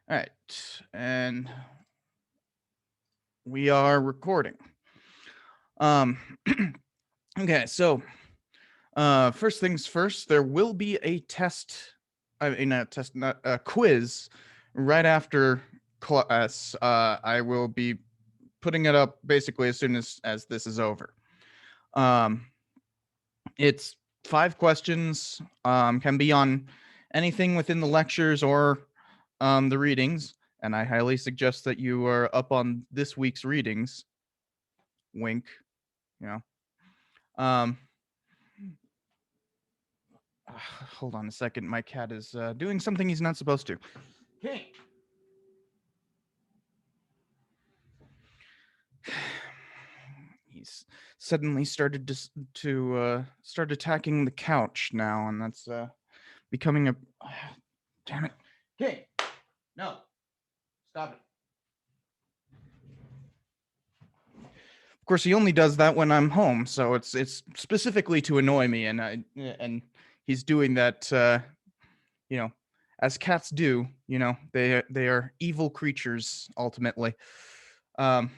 All right, and we are recording. Um, okay, so first things first, there will be a test. I mean, a test, not a quiz, right after class. I will be putting it up basically as soon as this is over. Um, it's 5 questions. Can be on anything within the lectures or the readings, and I highly suggest that you are up on this week's readings. Wink. You know. Um, hold on a second. My cat is doing something he's not supposed to. Hey. He's suddenly started to start attacking the couch now, and that's becoming a. Damn it! Okay. No. Stop it. Of course, he only does that when I'm home, so it's specifically to annoy me, and he's doing that. You know, as cats do. They are evil creatures ultimately. Um,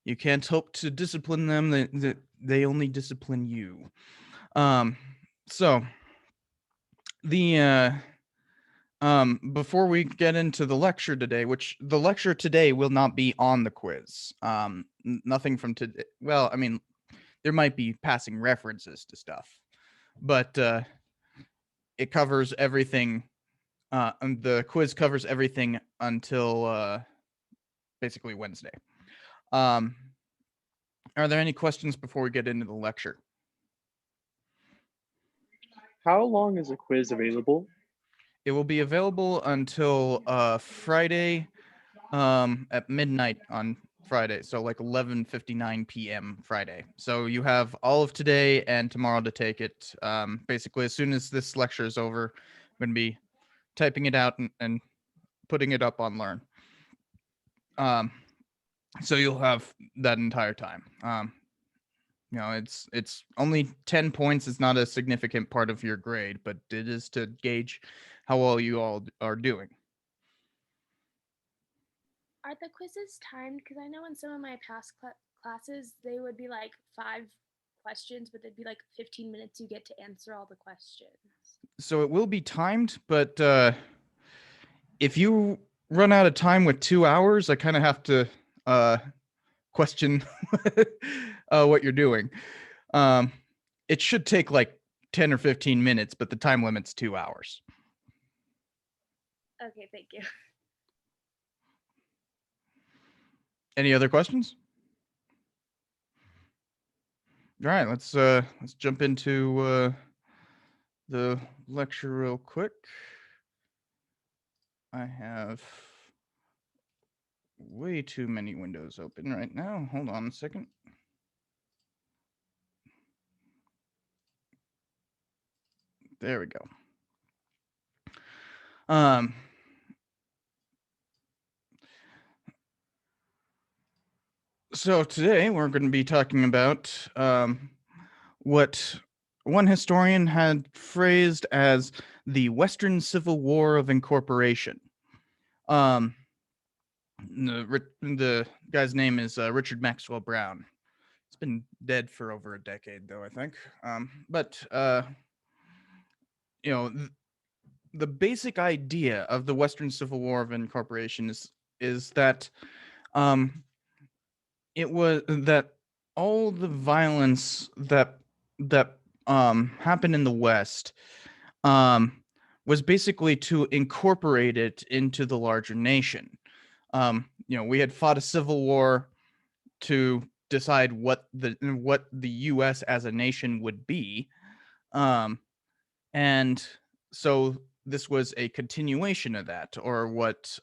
you can't hope to discipline them. They only discipline you. Um, so the before we get into the lecture today, which the lecture today will not be on the quiz. Nothing from today. Well, I mean, there might be passing references to stuff, but it covers everything. And the quiz covers everything until basically Wednesday. Um, are there any questions before we get into the lecture? How long is the quiz available? It will be available until Friday at midnight on Friday, so like 11:59 p.m. Friday. So you have all of today and tomorrow to take it. Basically, as soon as this lecture is over, I'm going to be typing it out and putting it up on Learn. Um, so you'll have that entire time. It's only 10 points. It's not a significant part of your grade, but it is to gauge how well you all are doing. Are the quizzes timed? Because I know in some of my past classes, they would be like 5 questions, but they'd be like 15 minutes you get to answer all the questions. So it will be timed, but if you run out of time with 2 hours, I kind of have to uh, question what you're doing. Um, it should take like 10 or 15 minutes, but the time limit's 2 hours. Okay, thank you. Any other questions? All right, let's jump into the lecture real quick. I have way too many windows open right now. Hold on a second. There we go. Um, so today we're going to be talking about what one historian had phrased as the Western Civil War of Incorporation. Um, the guy's name is Richard Maxwell Brown. He's been dead for over a decade, though, I think. But you know, the basic idea of the Western Civil War of Incorporation is that um, it was that all the violence that happened in the West um, was basically to incorporate it into the larger nation. We had fought a civil war to decide what the U.S. as a nation would be, um, and so this was a continuation of that, or what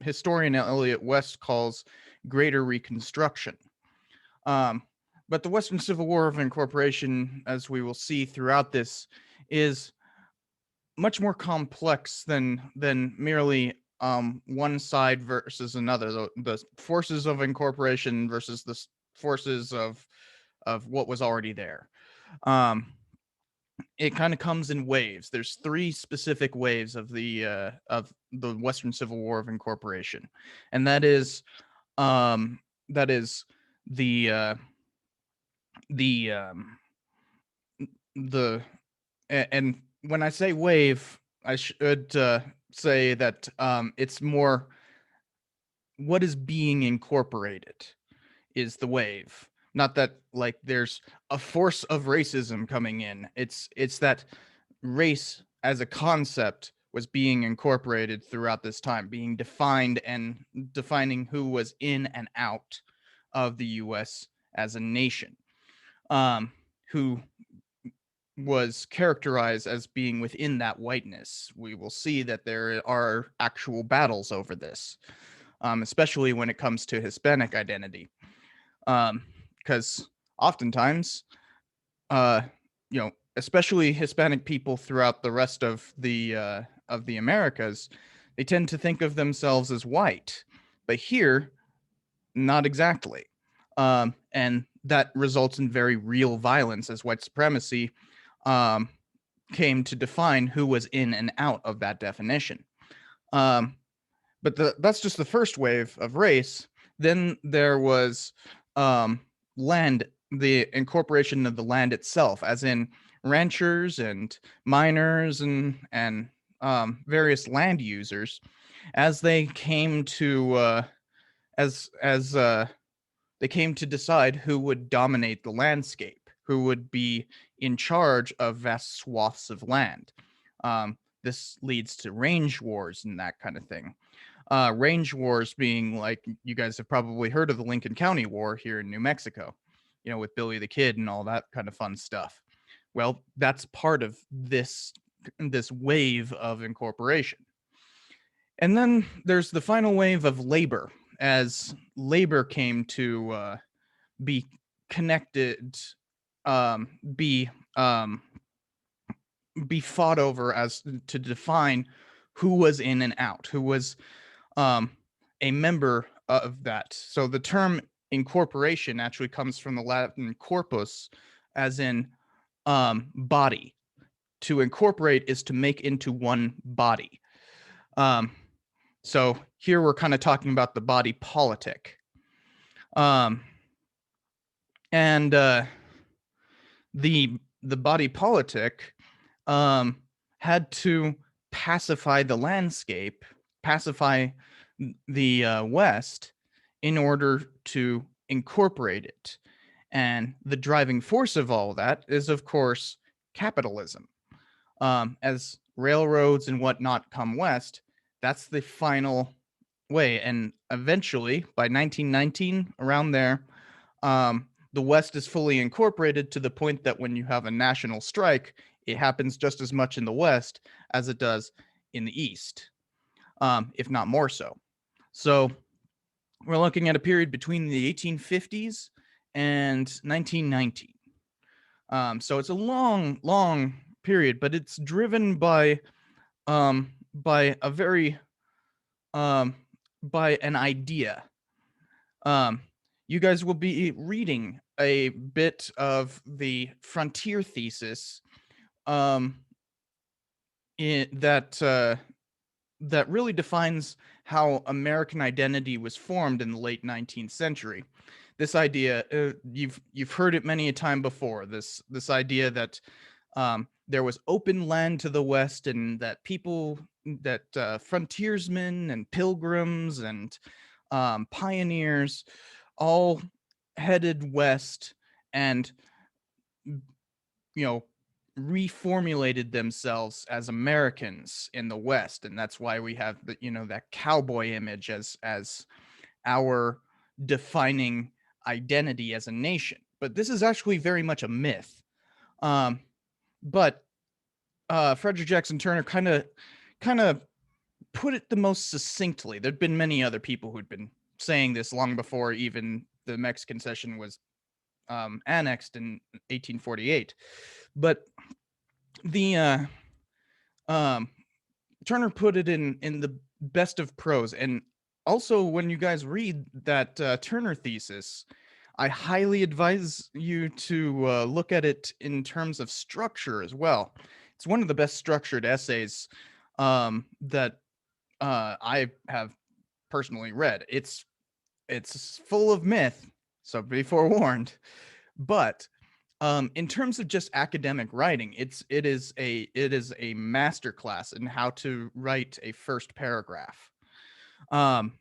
historian Elliot West calls Greater Reconstruction. Um, but the Western Civil War of Incorporation, as we will see throughout this, is much more complex than merely one side versus another. The forces of incorporation versus the forces of what was already there. Um, it kind of comes in waves. There's three specific waves of the Western Civil War of Incorporation, and um that is the uh the the and when I say wave, I should say that it's more what is being incorporated is the wave. Not that like there's a force of racism coming in. It's that race as a concept was being incorporated throughout this time, being defined and defining who was in and out of the US as a nation. Who was characterized as being within that whiteness. We will see that there are actual battles over this, especially when it comes to Hispanic identity. Because oftentimes, uh, especially Hispanic people throughout the rest of the Americas, they tend to think of themselves as white, but here, not exactly. And that results in very real violence as white supremacy um, came to define who was in and out of that definition. Um, but that's just the first wave of race. Then there was land, the incorporation of the land itself, as in ranchers and miners and various land users, as they came to as they came to decide who would dominate the landscape, who would be in charge of vast swaths of land. This leads to range wars and that kind of thing. Range wars being like, you guys have probably heard of the Lincoln County War here in New Mexico, with Billy the Kid and all that kind of fun stuff. Well, that's part of this wave of incorporation. And then there's the final wave of labor, as labor came to be connected, be be fought over as to define who was in and out, who was a member of that. So the term incorporation actually comes from the Latin corpus, as in body. To incorporate is to make into one body. So here we're kind of talking about the body politic. And the body politic had to pacify the landscape, pacify the West in order to incorporate it. And the driving force of all that is, of course, capitalism. As railroads and whatnot come west, that's the final way. And eventually, by 1919, around there, the West is fully incorporated to the point that when you have a national strike, it happens just as much in the West as it does in the East, if not more so. So we're looking at a period between the 1850s and 1919. So it's a long, long period, but it's driven by a very by an idea. You guys will be reading a bit of the frontier thesis that really defines how American identity was formed in the late 19th century. This idea, you've heard it many a time before. This idea that there was open land to the west, and that people, that frontiersmen and pilgrims and pioneers all headed west and reformulated themselves as Americans in the West, and that's why we have the that cowboy image as our defining identity as a nation. But this is actually very much a myth. But Frederick Jackson Turner kind of put it the most succinctly. There'd been many other people who'd been saying this long before even the Mexican Cession was annexed in 1848. But the Turner put it in the best of prose. And also, when you guys read that Turner thesis, I highly advise you to look at it in terms of structure as well. It's one of the best structured essays that I have personally read. It's full of myth, so be forewarned. But in terms of just academic writing, it is a masterclass in how to write a first paragraph. Um,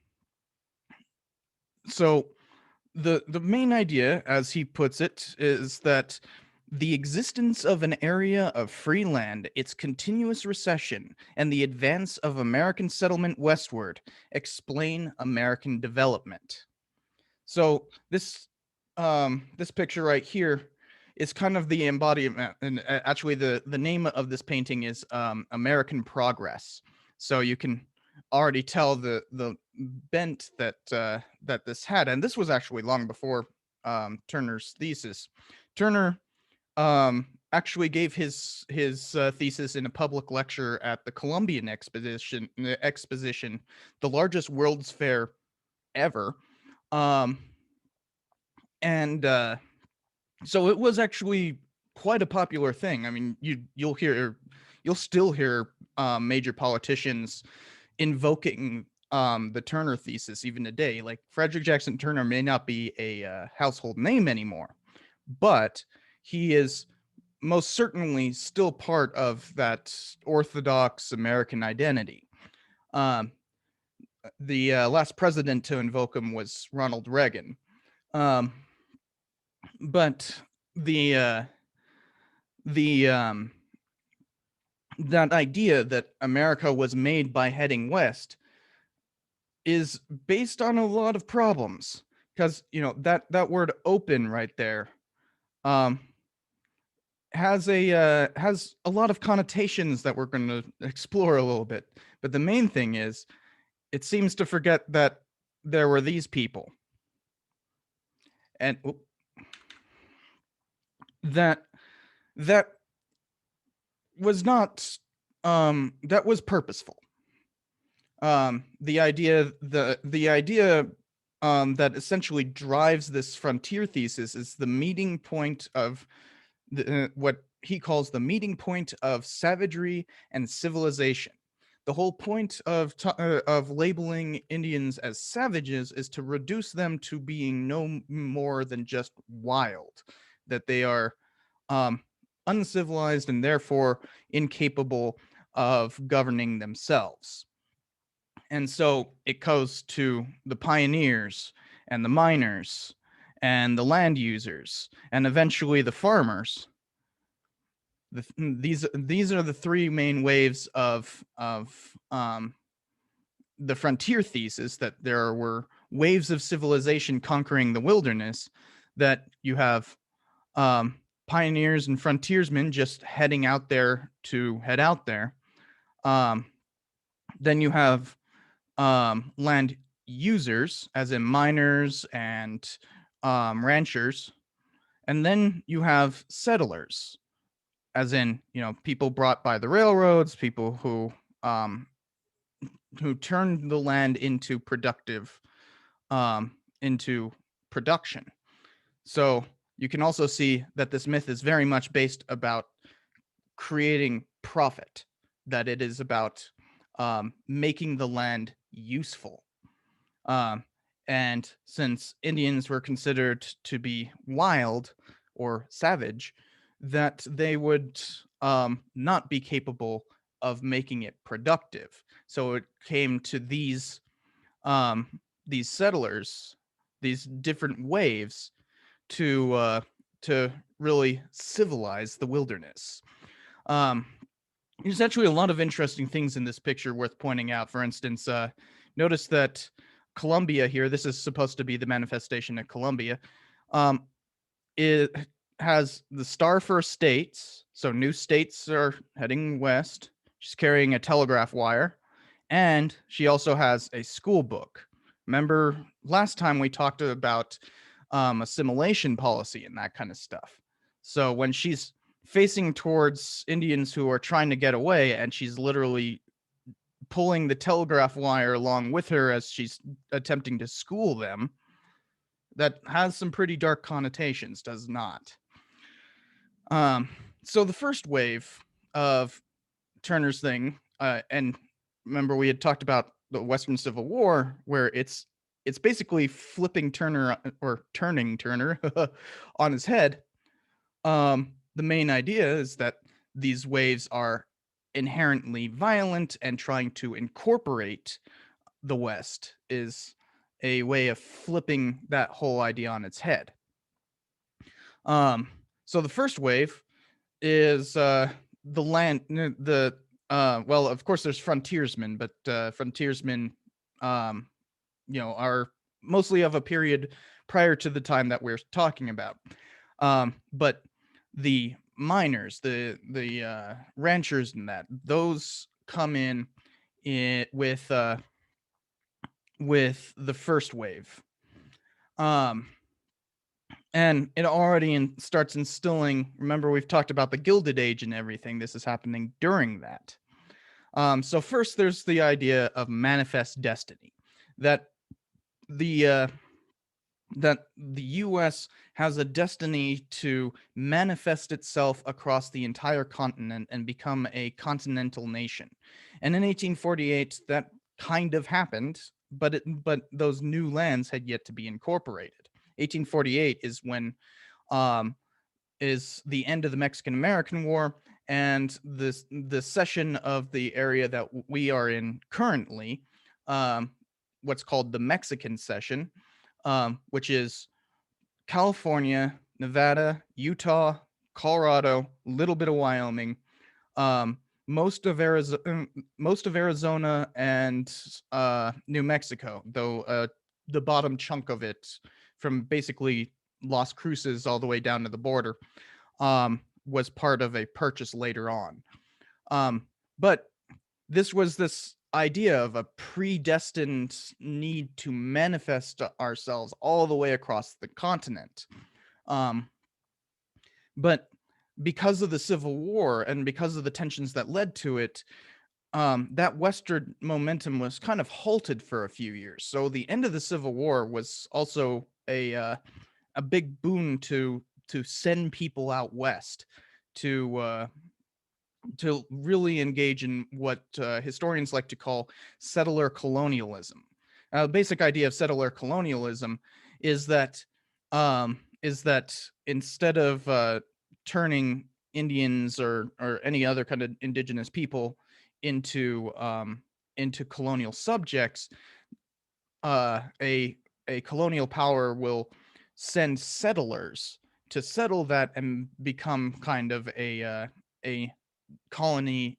so the main idea, as he puts it, is that the existence of an area of free land, its continuous recession, and the advance of American settlement westward explain American development. So this picture right here is kind of the embodiment, and actually the name of this painting is American Progress. So you can already tell the bent that that this had, and this was actually long before Turner's thesis. Turner actually gave his thesis in a public lecture at the Columbian Exposition, the largest World's Fair ever. Um, and So it was actually quite a popular thing. I mean, you'll still hear major politicians invoking the Turner thesis even today. Like Frederick Jackson Turner may not be a household name anymore, but he is most certainly still part of that orthodox American identity. Um, the last president to invoke him was Ronald Reagan. Um, but the the that idea that America was made by heading west is based on a lot of problems, because that word open right there um has a lot of connotations that we're going to explore a little bit. But the main thing is, it seems to forget that there were these people, and that that was not that was purposeful. The idea that essentially drives this frontier thesis is the meeting point of what he calls the meeting point of savagery and civilization. The whole point of labeling Indians as savages is to reduce them to being no more than just wild, that they are um, uncivilized and therefore incapable of governing themselves. And so it goes to the pioneers and the miners and the land users and eventually the farmers. These are the three main waves of the frontier thesis, that there were waves of civilization conquering the wilderness, that you have pioneers and frontiersmen just heading out there to head out there. Then you have land users, as in miners and ranchers. And then you have settlers, as in, people brought by the railroads, people who turned the land into into production. So you can also see that this myth is very much based about creating profit, that it is about making the land useful. And since Indians were considered to be wild or savage, that they would not be capable of making it productive. So it came to these settlers, these different waves, to really civilize the wilderness. There's actually a lot of interesting things in this picture worth pointing out. For instance, notice that Columbia here, this is supposed to be the manifestation of Columbia, it has the star for states. So new states are heading west. She's carrying a telegraph wire, and she also has a school book. Remember last time we talked about assimilation policy and that kind of stuff. So when she's facing towards Indians who are trying to get away, and she's literally pulling the telegraph wire along with her as she's attempting to school them, that has some pretty dark connotations, does not. Um, so the first wave of Turner's thing, and remember we had talked about the Western Civil War, where it's basically flipping Turner or turning Turner on his head. The main idea is that these waves are inherently violent, and trying to incorporate the West is a way of flipping that whole idea on its head. So the first wave is the land the well, of course there's frontiersmen, but frontiersmen um are mostly of a period prior to the time that we're talking about. But the miners, the ranchers and that, those come in with the first wave. Um and it already starts instilling. Remember, we've talked about the Gilded Age and everything. This is happening during that. So first, there's the idea of manifest destiny, that the uh, that the U.S. has a destiny to manifest itself across the entire continent and become a continental nation. And in 1848, that kind of happened, but those new lands had yet to be incorporated. 1848 is when um, is the end of the Mexican-American War and the cession of the area that we are in currently, um, what's called the Mexican cession, which is California, Nevada, Utah, Colorado, a little bit of Wyoming, um, most of Arizona, and New Mexico, though the bottom chunk of it, from basically Las Cruces all the way down to the border, was part of a purchase later on. But this was this idea of a predestined need to manifest ourselves all the way across the continent. But because of the Civil War and because of the tensions that led to it, that Western momentum was kind of halted for a few years. So the end of the Civil War was also a big boon to send people out west to really engage in what historians like to call settler colonialism. The basic idea of settler colonialism is that instead of turning Indians or any other kind of indigenous people into colonial subjects, a colonial power will send settlers to settle that and become kind of a colony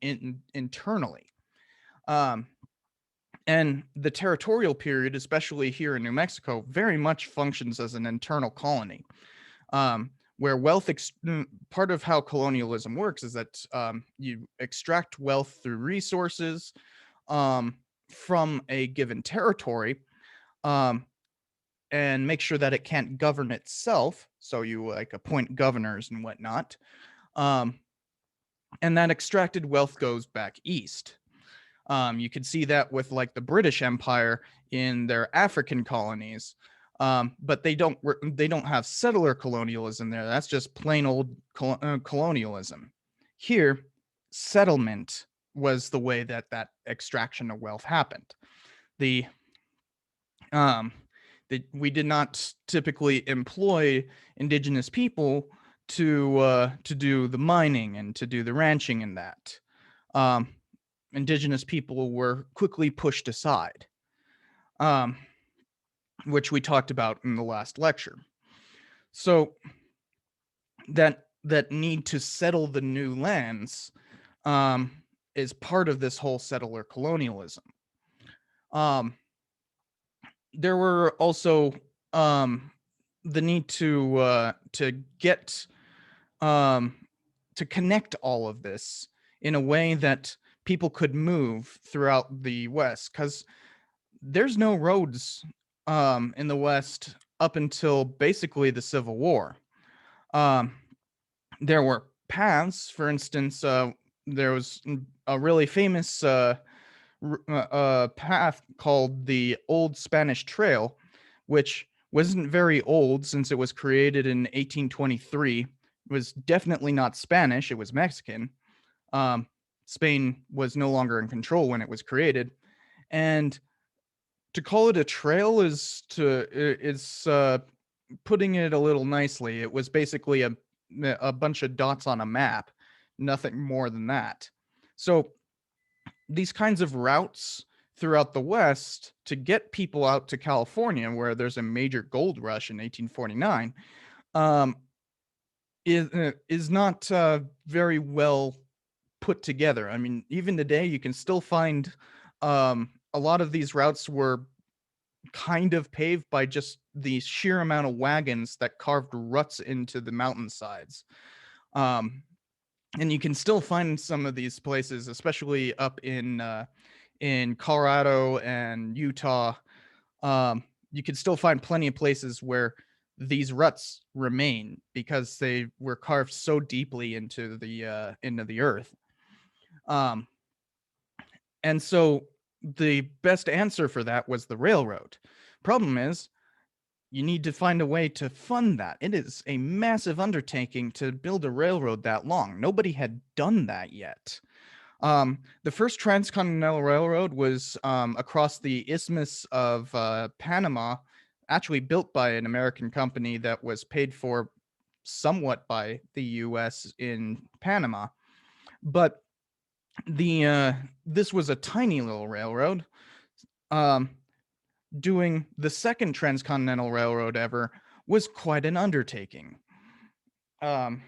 internally. Um, and the territorial period, especially here in New Mexico, very much functions as an internal colony, where part of how colonialism works is that you extract wealth through resources from a given territory, um, and make sure that it can't govern itself. So you like appoint governors and whatnot. And that extracted wealth goes back east. You could see that with like the British Empire in their African colonies, but they don't have settler colonialism there. That's just plain old colonialism. Here, settlement was the way that extraction of wealth happened. We did not typically employ indigenous people to do the mining and to do the ranching and that. Indigenous people were quickly pushed aside, which we talked about in the last lecture. So that need to settle the new lands is part of this whole settler colonialism. There were also the need to get to connect all of this in a way that people could move throughout the West, because there's no roads in the West up until basically the Civil War. There were paths. For instance, there was a really famous path called the Old Spanish Trail, which wasn't very old since it was created in 1823. It was definitely not Spanish, it was Mexican. Um, Spain was no longer in control when it was created. And to call it a trail is putting it a little nicely. It was basically a bunch of dots on a map, nothing more than that. So these kinds of routes throughout the West to get people out to California, where there's a major gold rush in 1849, um, is not very well put together. I mean, even today, you can still find a lot of these routes were kind of paved by just the sheer amount of wagons that carved ruts into the mountainsides. Um, and you can still find some of these places, especially up in Colorado and Utah. You can still find plenty of places where these ruts remain because they were carved so deeply into the earth. Um, and so the best answer for that was the railroad. Problem is, you need to find a way to fund that. It is a massive undertaking to build a railroad that long. Nobody had done that yet. The first transcontinental railroad was across the Isthmus of Panama, actually built by an American company that was paid for somewhat by the U.S. in Panama. But this was a tiny little railroad. Doing the second transcontinental railroad ever was quite an undertaking. Um,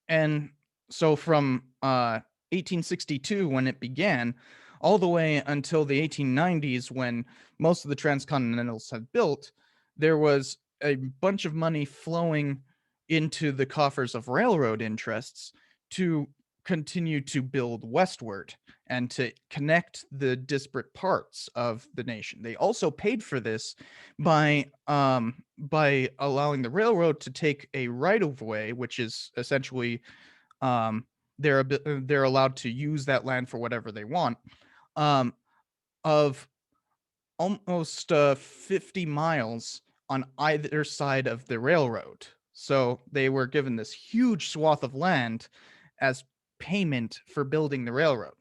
and so from 1862 when it began, all the way until the 1890s when most of the transcontinentals had built, there was a bunch of money flowing into the coffers of railroad interests to continue to build westward and to connect the disparate parts of the nation. They also paid for this by allowing the railroad to take a right of way, which is essentially um, they're allowed to use that land for whatever they want, um, of almost 50 miles on either side of the railroad. So they were given this huge swath of land as payment for building the railroad.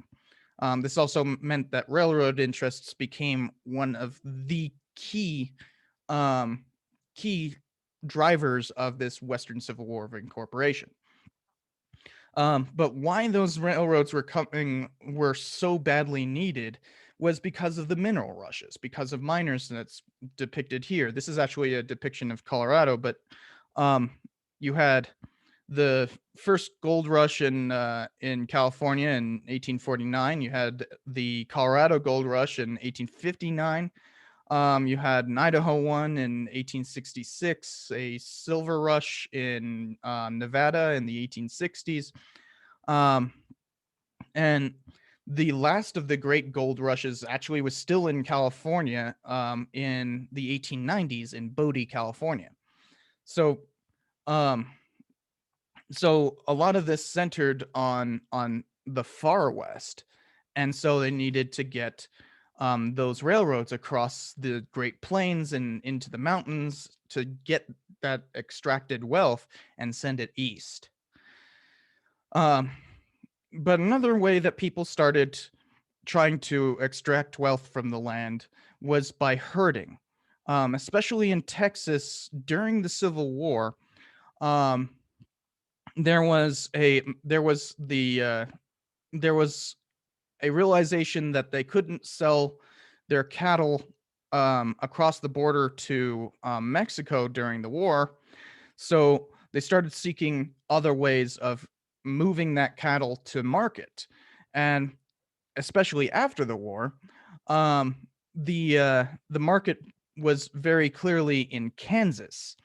This also meant that railroad interests became one of the um, key drivers of this Western Civil War of incorporation. But why those railroads were so badly needed was because of the mineral rushes, because of miners that's depicted here. This is actually a depiction of Colorado, but you had the first gold rush in California in 1849. You had the Colorado gold rush in 1859. You had an Idaho one in 1866, a silver rush in Nevada in the 1860s. And the last of the great gold rushes actually was still in California in the 1890s in Bodie, California. So, um, so a lot of this centered on the far west, and so they needed to get those railroads across the Great Plains and into the mountains to get that extracted wealth and send it east. But another way that people started trying to extract wealth from the land was by herding, especially in Texas during the Civil War. Um, there was a realization that they couldn't sell their cattle across the border to Mexico during the war, so they started seeking other ways of moving that cattle to market. And especially after the war, um, the market was very clearly in Kansas.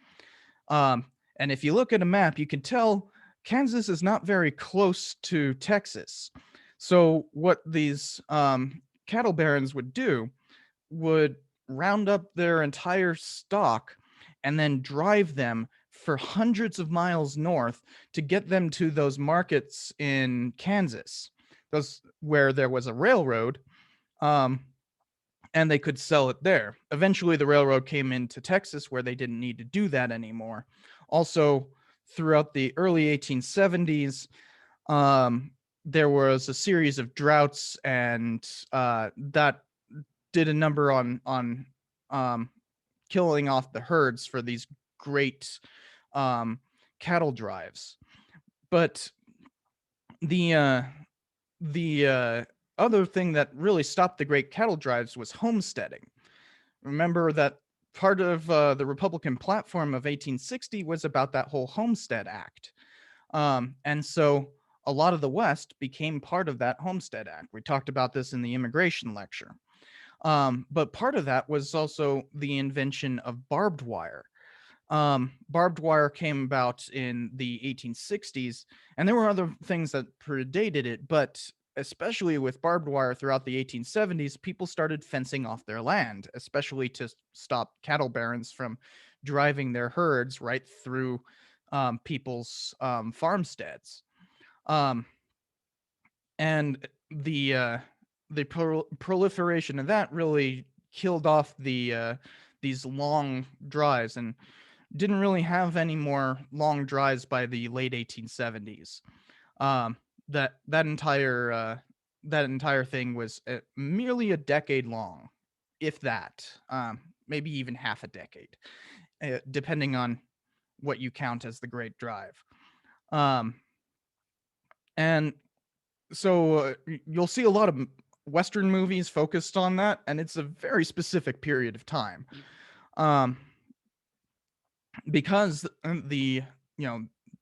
And if you look at a map, you can tell Kansas is not very close to Texas. So what these cattle barons would do would round up their entire stock and then drive them for hundreds of miles north to get them to those markets in Kansas, those where there was a railroad, um, and they could sell it there. Eventually, the railroad came into Texas where they didn't need to do that anymore. Also, throughout the early 1870s, there was a series of droughts, and that did a number on killing off the herds for these great cattle drives. But the other thing that really stopped the great cattle drives was homesteading. Remember that part of the Republican platform of 1860 was about that whole Homestead Act. And so a lot of the West became part of that Homestead Act. We talked about this in the immigration lecture. But part of that was also the invention of barbed wire. Barbed wire came about in the 1860s, and there were other things that predated it, but especially with barbed wire throughout the 1870s, people started fencing off their land, especially to stop cattle barons from driving their herds right through people's farmsteads. And the proliferation of that really killed off these long drives, and didn't really have any more long drives by the late 1870s. That entire thing was merely a decade long, if that, maybe even half a decade, depending on what you count as the Great Drive. And so you'll see a lot of Western movies focused on that, and it's a very specific period of time. Because the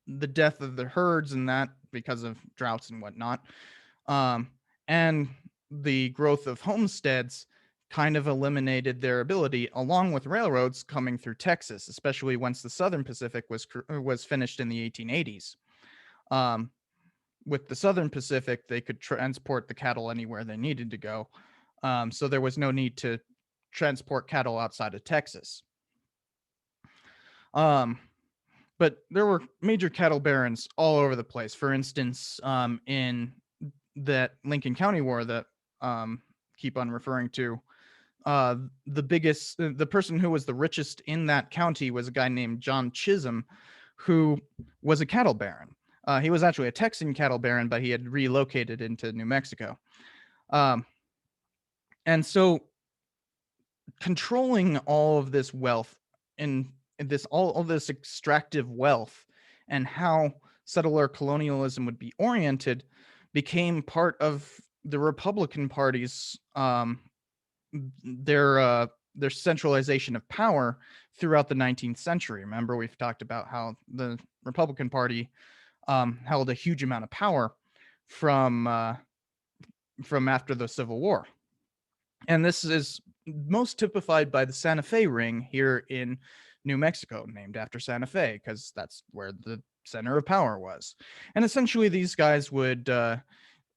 the death of the herds and that because of droughts and whatnot, and the growth of homesteads kind of eliminated their ability, along with railroads coming through Texas, especially once the Southern Pacific was finished in the 1880s. With the Southern Pacific, they could transport the cattle anywhere they needed to go, so there was no need to transport cattle outside of Texas. But there were major cattle barons all over the place. For instance, in that Lincoln County War that keep on referring to, the person who was the richest in that county was a guy named John Chisholm, who was a cattle baron. He was actually a Texan cattle baron, but he had relocated into New Mexico. And so controlling all of this wealth and all this extractive wealth, and how settler colonialism would be oriented, became part of the Republican Party's their centralization of power throughout the 19th century. Remember, we've talked about how the Republican Party held a huge amount of power from after the Civil War. And this is most typified by the Santa Fe ring here in New Mexico, named after Santa Fe, because that's where the center of power was. And essentially, these guys were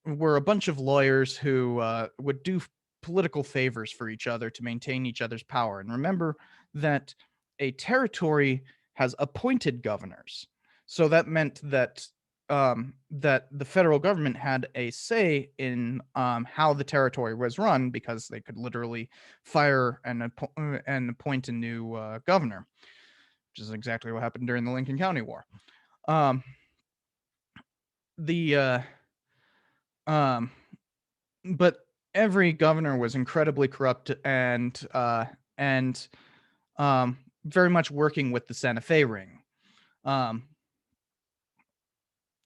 a bunch of lawyers who would do political favors for each other to maintain each other's power. And remember that a territory has appointed governors, so that meant that that the federal government had a say in how the territory was run, because they could literally fire and appoint a new governor, which is exactly what happened during the Lincoln County War. But every governor was incredibly corrupt and very much working with the Santa Fe ring.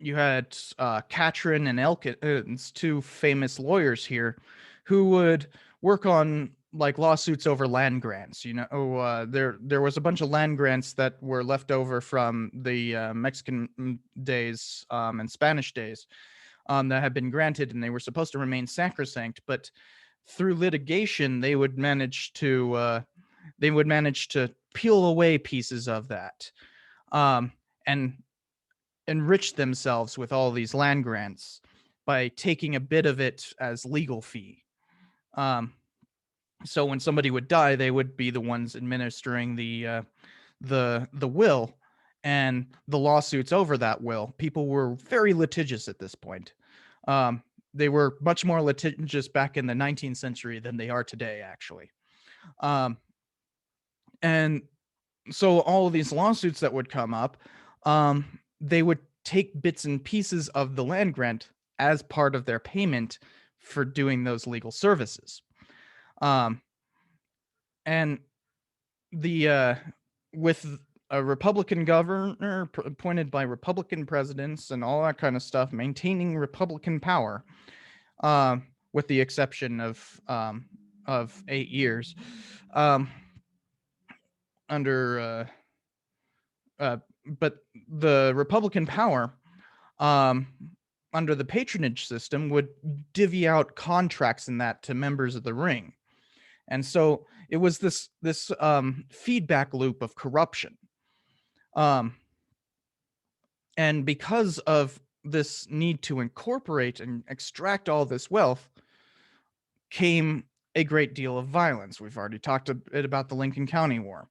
You had Catron and Elkins, two famous lawyers here, who would work on like lawsuits over land grants. There was a bunch of land grants that were left over from the Mexican days and Spanish days that had been granted, and they were supposed to remain sacrosanct. But through litigation, they would manage to peel away pieces of that, and enrich themselves with all these land grants by taking a bit of it as legal fee. So when somebody would die, they would be the ones administering the will and the lawsuits over that will. People were very litigious at this point. they were much more litigious back in the 19th century than they are today, actually. Um, and so all of these lawsuits that would come up, they would take bits and pieces of the land grant as part of their payment for doing those legal services. Um, and the with a Republican governor appointed by Republican presidents and all that kind of stuff, maintaining Republican power, with the exception of 8 years, under but the Republican power, um, under the patronage system, would divvy out contracts in that to members of the ring. And so it was this feedback loop of corruption. And because of this need to incorporate and extract all this wealth came a great deal of violence. We've already talked a bit about the Lincoln County War.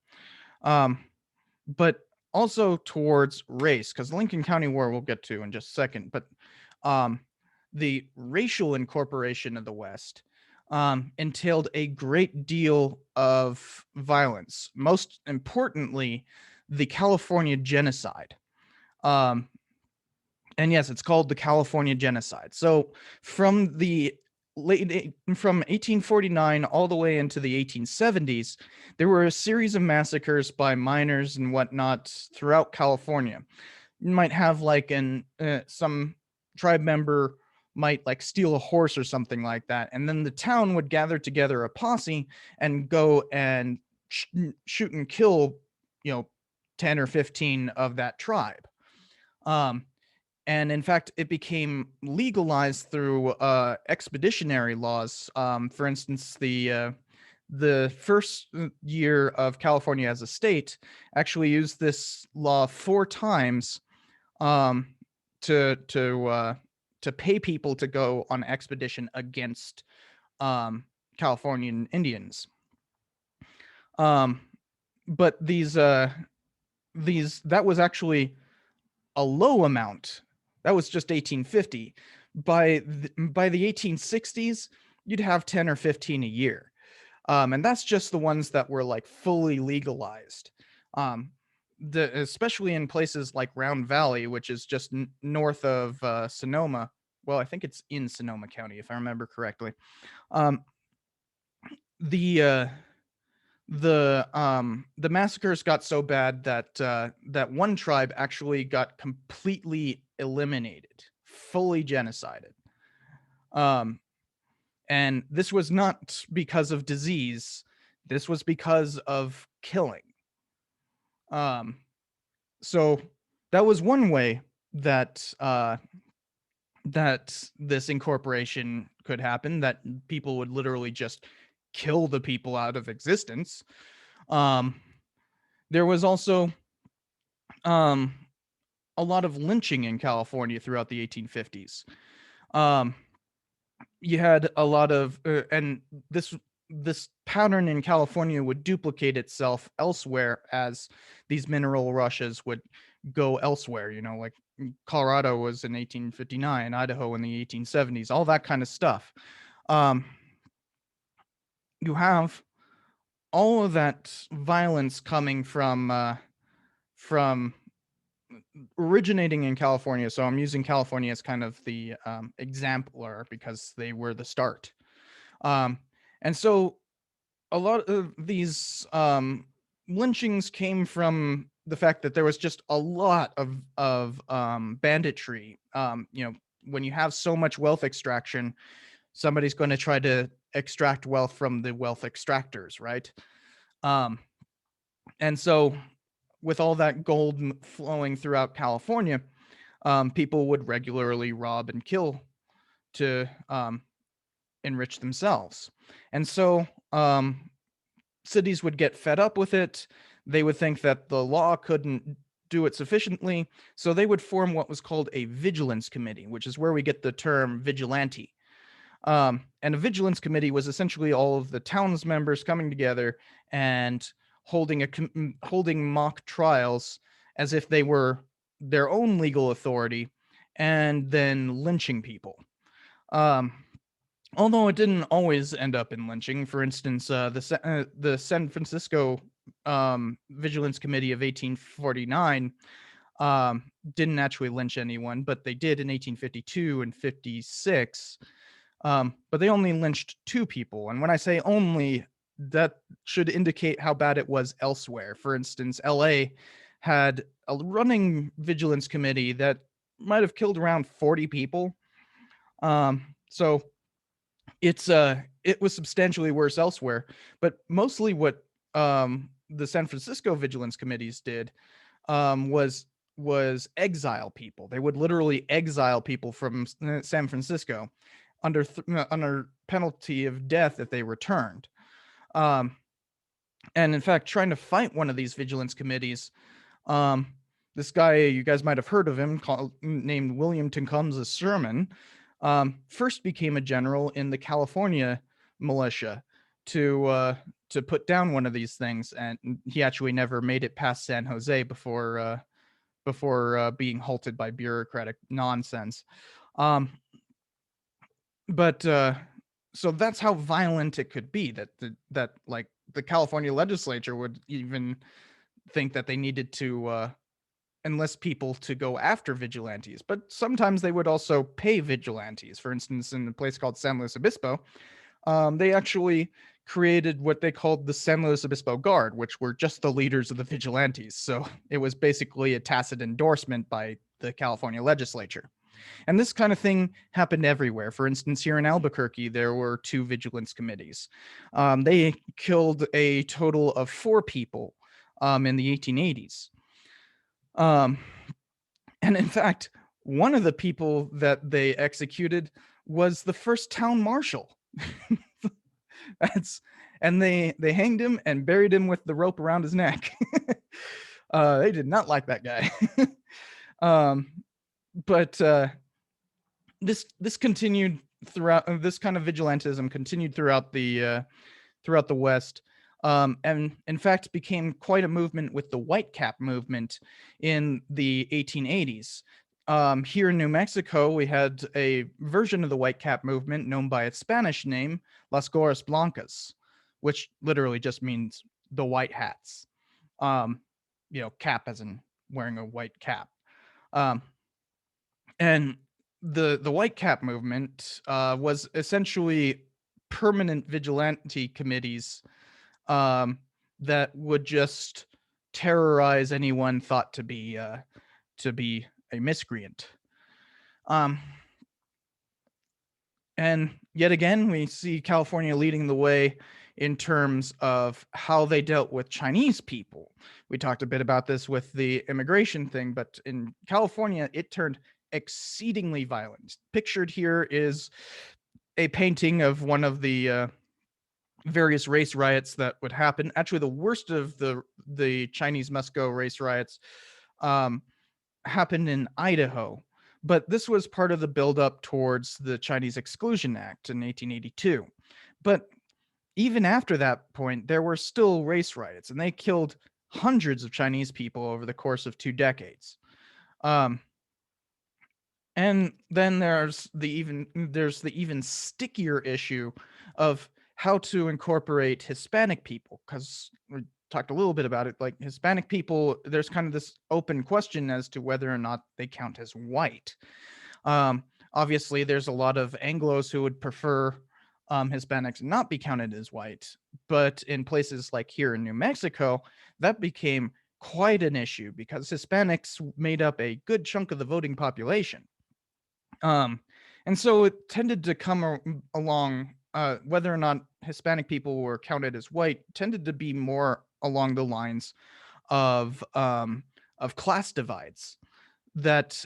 But also towards race, because the Lincoln County War we'll get to in just a second. But the racial incorporation of the West entailed a great deal of violence. Most importantly, the California Genocide. And yes, it's called the California Genocide. So from the from 1849 all the way into the 1870s, there were a series of massacres by miners and whatnot throughout California. You might have like some tribe member might like steal a horse or something like that, and then the town would gather together a posse and go and shoot and kill, 10 or 15 of that tribe. And in fact, it became legalized through expeditionary laws. For instance, the first year of California as a state actually used this law 4 times to pay people to go on expedition against Californian Indians. But that was actually a low amount. That was just 1850. By the 1860s, you'd have 10 or 15 a year. And that's just the ones that were like fully legalized. Especially in places like Round Valley, which is just north of Sonoma. Well, I think it's in Sonoma County, if I remember correctly. The massacres got so bad that one tribe actually got completely eliminated, fully genocided. And this was not because of disease. This was because of killing. So that was one way that that this incorporation could happen, that people would literally just kill the people out of existence. There was also a lot of lynching in California throughout the 1850s. You had a lot of, and this pattern in California would duplicate itself elsewhere as these mineral rushes would go elsewhere. Like Colorado was in 1859, Idaho in the 1870s, all that kind of stuff. You have all of that violence coming from originating in California. So I'm using California as kind of the exemplar because they were the start. And so a lot of these lynchings came from the fact that there was just a lot of banditry. When you have so much wealth extraction, somebody's going to try to extract wealth from the wealth extractors, right? And so with all that gold flowing throughout California, people would regularly rob and kill to enrich themselves. And so cities would get fed up with it. They would think that the law couldn't do it sufficiently. So they would form what was called a vigilance committee, which is where we get the term vigilante. And a vigilance committee was essentially all of the town's members coming together and holding mock trials as if they were their own legal authority, and then lynching people. Um, Although it didn't always end up in lynching. For instance, the San Francisco Vigilance Committee of 1849 didn't actually lynch anyone, but they did in 1852 and 56. But they only lynched 2 people. And when I say only, that should indicate how bad it was elsewhere. For instance, LA had a running vigilance committee that might have killed around 40 people. So it was substantially worse elsewhere. But mostly what the San Francisco vigilance committees did was exile people. They would literally exile people from San Francisco under penalty of death if they returned. And in fact, trying to fight one of these vigilance committees, this guy, you guys might have heard of him, named William Tecumseh Sherman, first became a general in the California militia to put down one of these things, and he actually never made it past San Jose before being halted by bureaucratic nonsense. But so that's how violent it could be, that like the California legislature would even think that they needed to enlist people to go after vigilantes. But sometimes they would also pay vigilantes. For instance, in a place called San Luis Obispo, they actually created what they called the San Luis Obispo Guard, which were just the leaders of the vigilantes. So it was basically a tacit endorsement by the California legislature. And this kind of thing happened everywhere. For instance, here in Albuquerque, there were 2 vigilance committees. They killed a total of 4 people in the 1880s. And in fact, one of the people that they executed was the first town marshal. And they hanged him and buried him with the rope around his neck. They did not like that guy. But this continued throughout. This kind of vigilantism continued throughout the West, and in fact became quite a movement with the White Cap movement in the 1880s. Here in New Mexico, we had a version of the White Cap movement known by its Spanish name, Las Gorras Blancas, which literally just means the white hats. Cap as in wearing a white cap. And the White Cap movement was essentially permanent vigilante committees that would just terrorize anyone thought to be a miscreant. And yet again, we see California leading the way in terms of how they dealt with Chinese people. We talked a bit about this with the immigration thing, but in California, it turned exceedingly violent. Pictured here is a painting of one of the various race riots that would happen. Actually, the worst of the Chinese must go race riots happened in Idaho, but this was part of the buildup towards the Chinese Exclusion Act in 1882. But even after that point, there were still race riots, and they killed hundreds of Chinese people over the course of 2 decades. And then there's the even stickier issue of how to incorporate Hispanic people, because we talked a little bit about it. Like Hispanic people, there's kind of this open question as to whether or not they count as white. Obviously, there's a lot of Anglos who would prefer Hispanics not be counted as white, but in places like here in New Mexico, that became quite an issue because Hispanics made up a good chunk of the voting population. And so it tended to come along, whether or not Hispanic people were counted as white, tended to be more along the lines of class divides. That,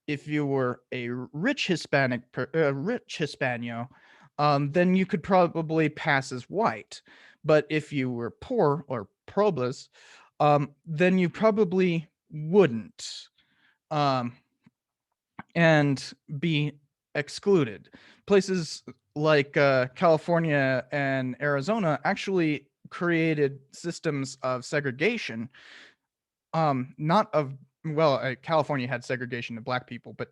if you were a rich Hispanic, rich Hispano, then you could probably pass as white. But if you were poor or pobres, then you probably wouldn't. And be excluded. Places like California and Arizona actually created systems of segregation. California had segregation of Black people, but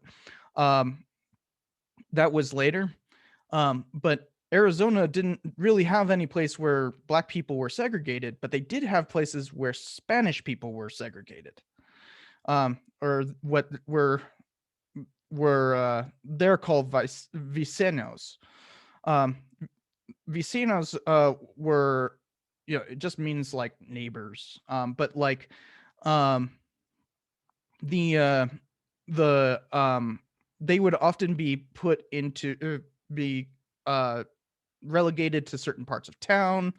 That was later. But Arizona didn't really have any place where black people were segregated, but they did have places where Spanish people were segregated. Or what were they're called vecinos. Um, vecinos were, it just means like neighbors. But like um, the uh, the they would often be put into be relegated to certain parts of town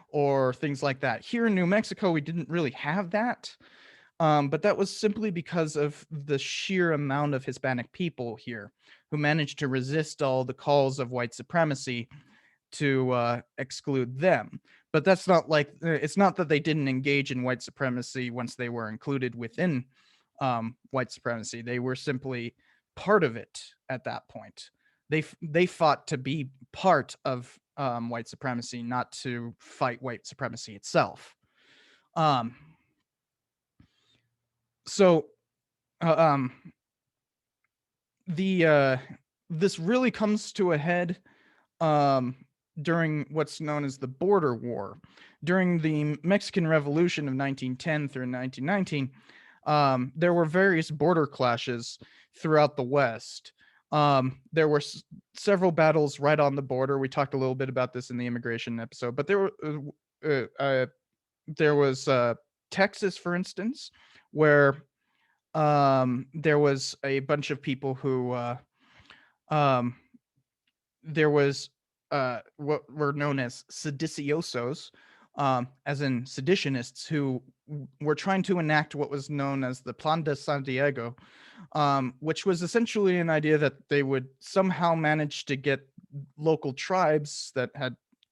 or things like that. Here in New Mexico, we didn't really have that. But that was simply because of the sheer amount of Hispanic people here who managed to resist all the calls of white supremacy to exclude them. But that's not like it's not that they didn't engage in white supremacy once they were included within white supremacy. They were simply part of it at that point. They fought to be part of white supremacy, not to fight white supremacy itself. Um, so uh, um, the this really comes to a head um, during what's known as the Border War. During the Mexican Revolution of 1910 through 1919, there were various border clashes throughout the West. There were several battles right on the border. We talked a little bit about this in the immigration episode, but there was Texas, for instance, where there was a bunch of people who um, there was what were known as sediciosos, as in seditionists, who were trying to enact what was known as the Plan de San Diego, which was essentially an idea that they would somehow manage to get local tribes that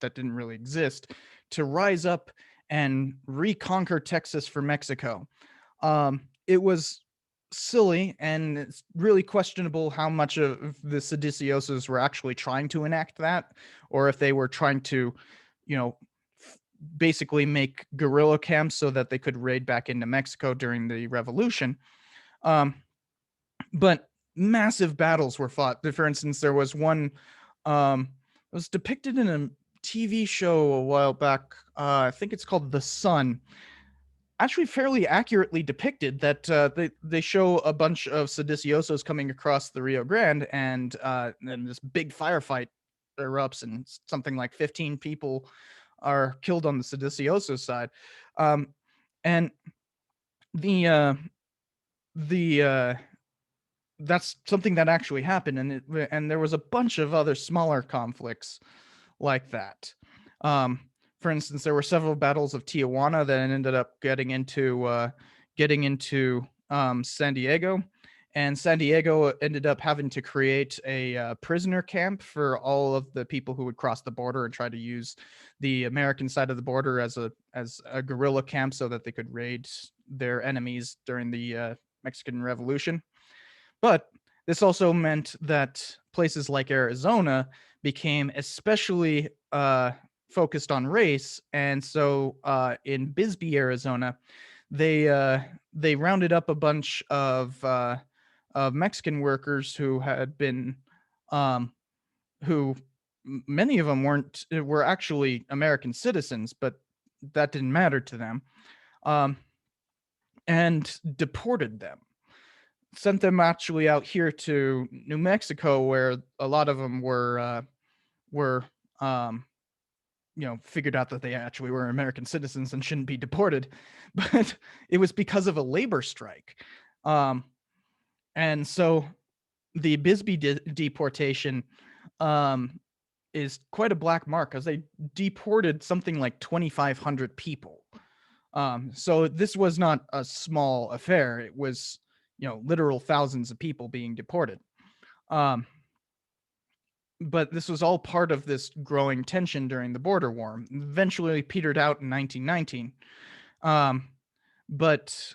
didn't really exist to rise up and reconquer Texas for Mexico. It was silly, and it's really questionable how much of the sediciosos were actually trying to enact that, or if they were trying to, basically make guerrilla camps so that they could raid back into Mexico during the revolution. But massive battles were fought. For instance, there was one it was depicted in a TV show a while back. I think it's called The Sun. Actually, fairly accurately depicted that they show a bunch of sediciosos coming across the Rio Grande, and then this big firefight erupts, and something like 15 people are killed on the sedicioso side. And the that's something that actually happened, and there was a bunch of other smaller conflicts like that. For instance, there were several battles of Tijuana that ended up getting into San Diego, and San Diego ended up having to create a prisoner camp for all of the people who would cross the border and try to use the American side of the border as a guerrilla camp so that they could raid their enemies during the Mexican Revolution. But this also meant that places like Arizona became especially focused on race, and so in Bisbee, Arizona, they rounded up a bunch of Mexican workers who had been who many of them were actually American citizens, but that didn't matter to them, and deported them. Sent them actually out here to New Mexico, where a lot of them were figured out that they actually were American citizens and shouldn't be deported, but it was because of a labor strike. And so the Bisbee deportation is quite a black mark, because they deported something like 2,500 people. So this was not a small affair. It was, literal thousands of people being deported. But this was all part of this growing tension during the border war. Eventually petered out in 1919. But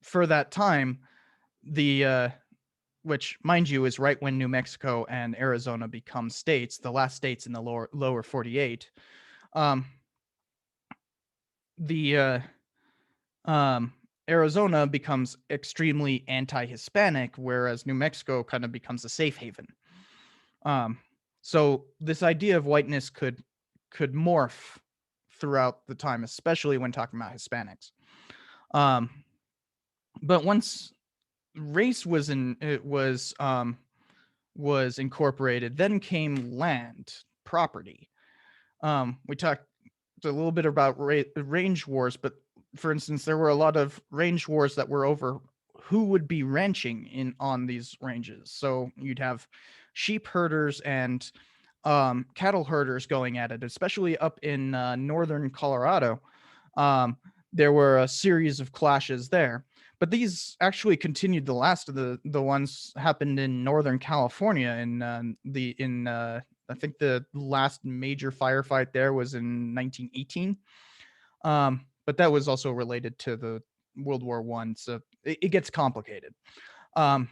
for that time, which, mind you, is right when New Mexico and Arizona become states, the last states in the lower 48. Arizona becomes extremely anti-Hispanic, whereas New Mexico kind of becomes a safe haven. Um, so this idea of whiteness could morph throughout the time, especially when talking about Hispanics. Um, but once race was incorporated, then came land property. We talked a little bit about range wars, but for instance, there were a lot of range wars that were over who would be ranching in on these ranges. So you'd have sheep herders and cattle herders going at it, especially up in northern Colorado. Um, there were a series of clashes there, but these actually continued. The last of the ones happened in Northern California in I think the last major firefight there was in 1918. But that was also related to the World War One, so it gets complicated. Um,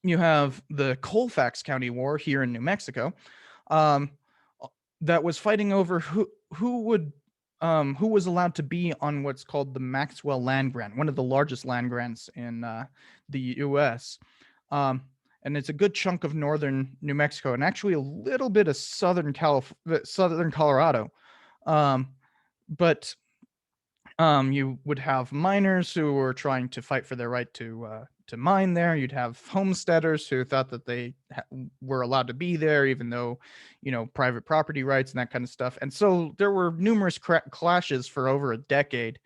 you have the Colfax County War here in New Mexico, um, that was fighting over who was allowed to be on what's called the Maxwell Land Grant, one of the largest land grants in the U.S. And it's a good chunk of northern New Mexico and actually a little bit of southern Colorado. But you would have miners who were trying to fight for their right to mine there. You'd have homesteaders who thought that they were allowed to be there, even though, private property rights and that kind of stuff. And so there were numerous clashes for over a decade,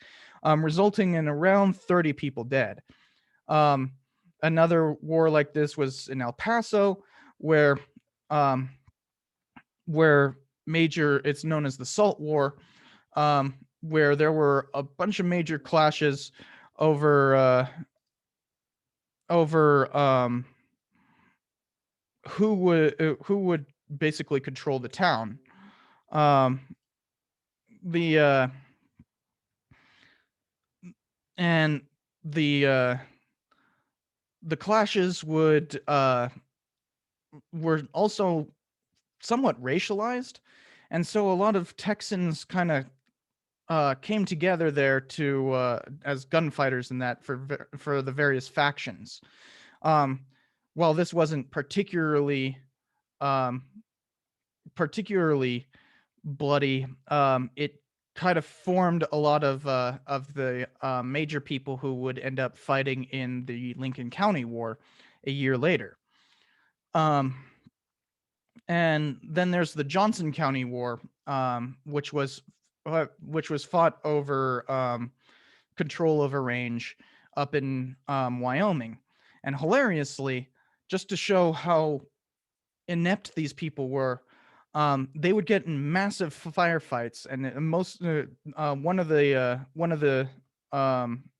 resulting in around 30 people dead. Another war like this was in El Paso, where it's known as the Salt War, where there were a bunch of major clashes over who would basically control the town. The and the clashes were also somewhat racialized, and so a lot of Texans kind of came together there to as gunfighters in that for the various factions. While this wasn't particularly bloody, it kind of formed a lot of the major people who would end up fighting in the Lincoln County War a year later. And then there's the Johnson County War, which was fought over control of a range up in Wyoming. And hilariously, just to show how inept these people were, they would get in massive firefights, and one of the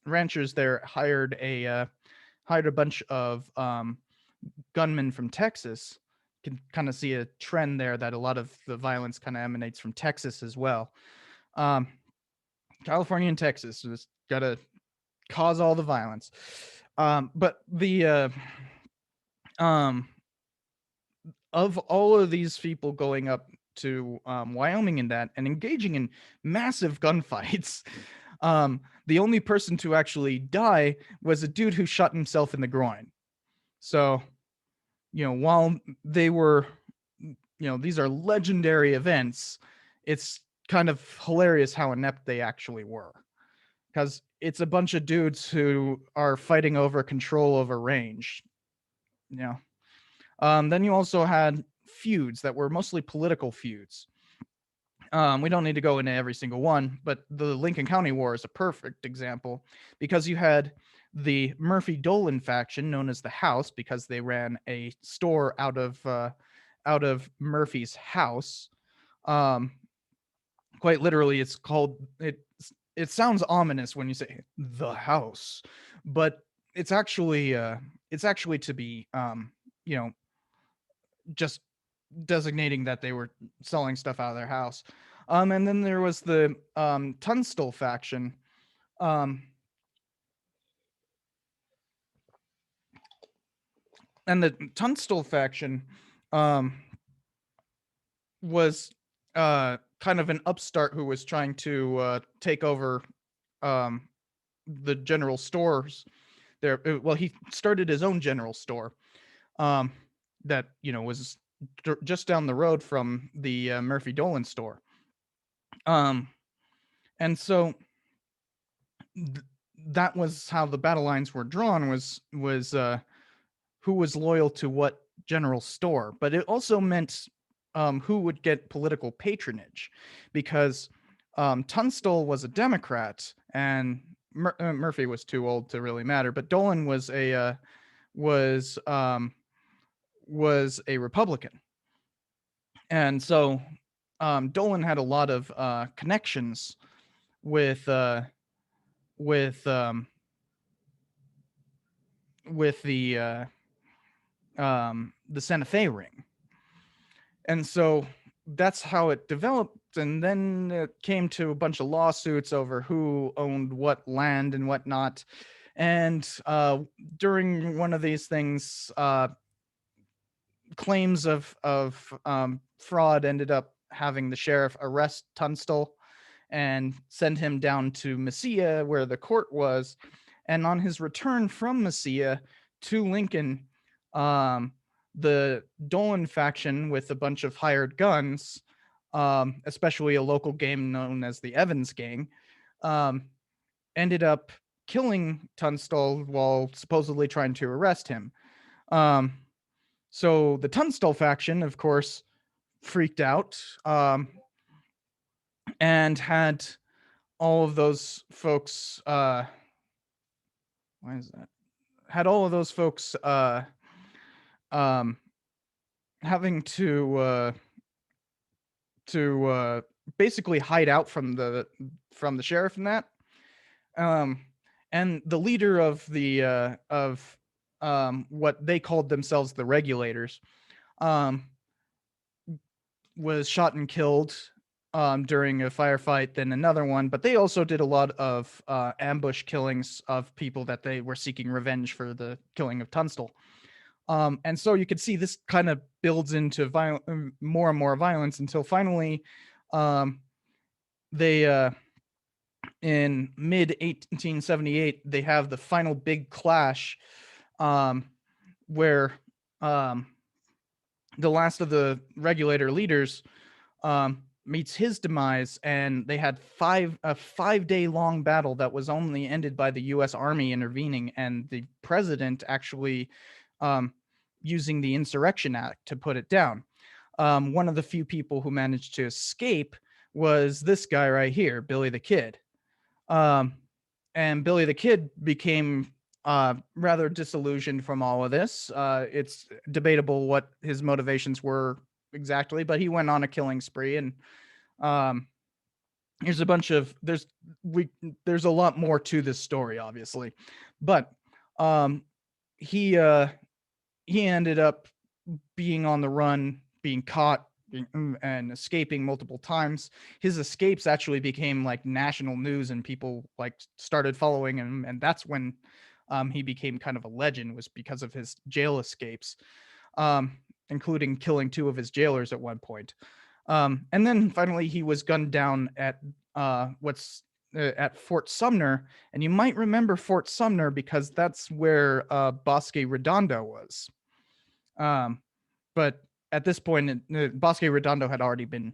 ranchers there hired a bunch of gunmen from Texas. Can kind of see a trend there that a lot of the violence kind of emanates from Texas as well. California and Texas just gotta cause all the violence. But the of all of these people going up to Wyoming and engaging in massive gunfights, the only person to actually die was a dude who shot himself in the groin. So, while they were, these are legendary events, it's kind of hilarious how inept they actually were, because it's a bunch of dudes who are fighting over control over range. Then you also had feuds that were mostly political feuds. We don't need to go into every single one, but the Lincoln County War is a perfect example, because you had the Murphy Dolan faction, known as the House, because they ran a store out of Murphy's house. Quite literally, it's called it. It sounds ominous when you say the house, but it's actually to be just designating that they were selling stuff out of their house. And then there was the Tunstall faction. And the Tunstall faction was kind of an upstart who was trying to take over the general stores there. Well, he started his own general store. that was just down the road from the Murphy Dolan store. And so th- that was how the battle lines were drawn, was who was loyal to what general store, but it also meant who would get political patronage, because Tunstall was a Democrat and Murphy was too old to really matter, but Dolan was a Republican, and so Dolan had a lot of connections with with um, with the Santa Fe ring. And so that's how it developed. And then it came to a bunch of lawsuits over who owned what land and whatnot. And during one of these things, claims of fraud ended up having the sheriff arrest Tunstall and send him down to Mesilla, where the court was. And on his return from Mesilla to Lincoln, the Dolan faction, with a bunch of hired guns, especially a local gang known as the Evans Gang, ended up killing Tunstall while supposedly trying to arrest him. So the Tunstall faction, of course, freaked out, and had all of those folks why is that had all of those folks um having to basically hide out from the sheriff and that. And the leader of the of what they called themselves, the Regulators, um was shot and killed during a firefight, then another one. But they also did a lot of ambush killings of people that they were seeking revenge for the killing of Tunstall. And so you could see this kind of builds into more and more violence until finally they in mid 1878 they have the final big clash, where the last of the Regulator leaders meets his demise, and they had a 5-day long battle that was only ended by the U.S. Army intervening and the president actually using the Insurrection Act to put it down. One of the few people who managed to escape was this guy right here, Billy the Kid. And Billy the Kid became rather disillusioned from all of this. It's debatable what his motivations were exactly, but he went on a killing spree. And there's a lot more to this story, obviously, but he ended up being on the run, being caught, and escaping multiple times. His escapes actually became like national news, and people like started following him, and that's when he became kind of a legend, was because of his jail escapes, including killing 2 of his jailers at one point. And then finally he was gunned down at at Fort Sumner. And you might remember Fort Sumner because that's where Bosque Redondo was. But at this point, Bosque Redondo had already been,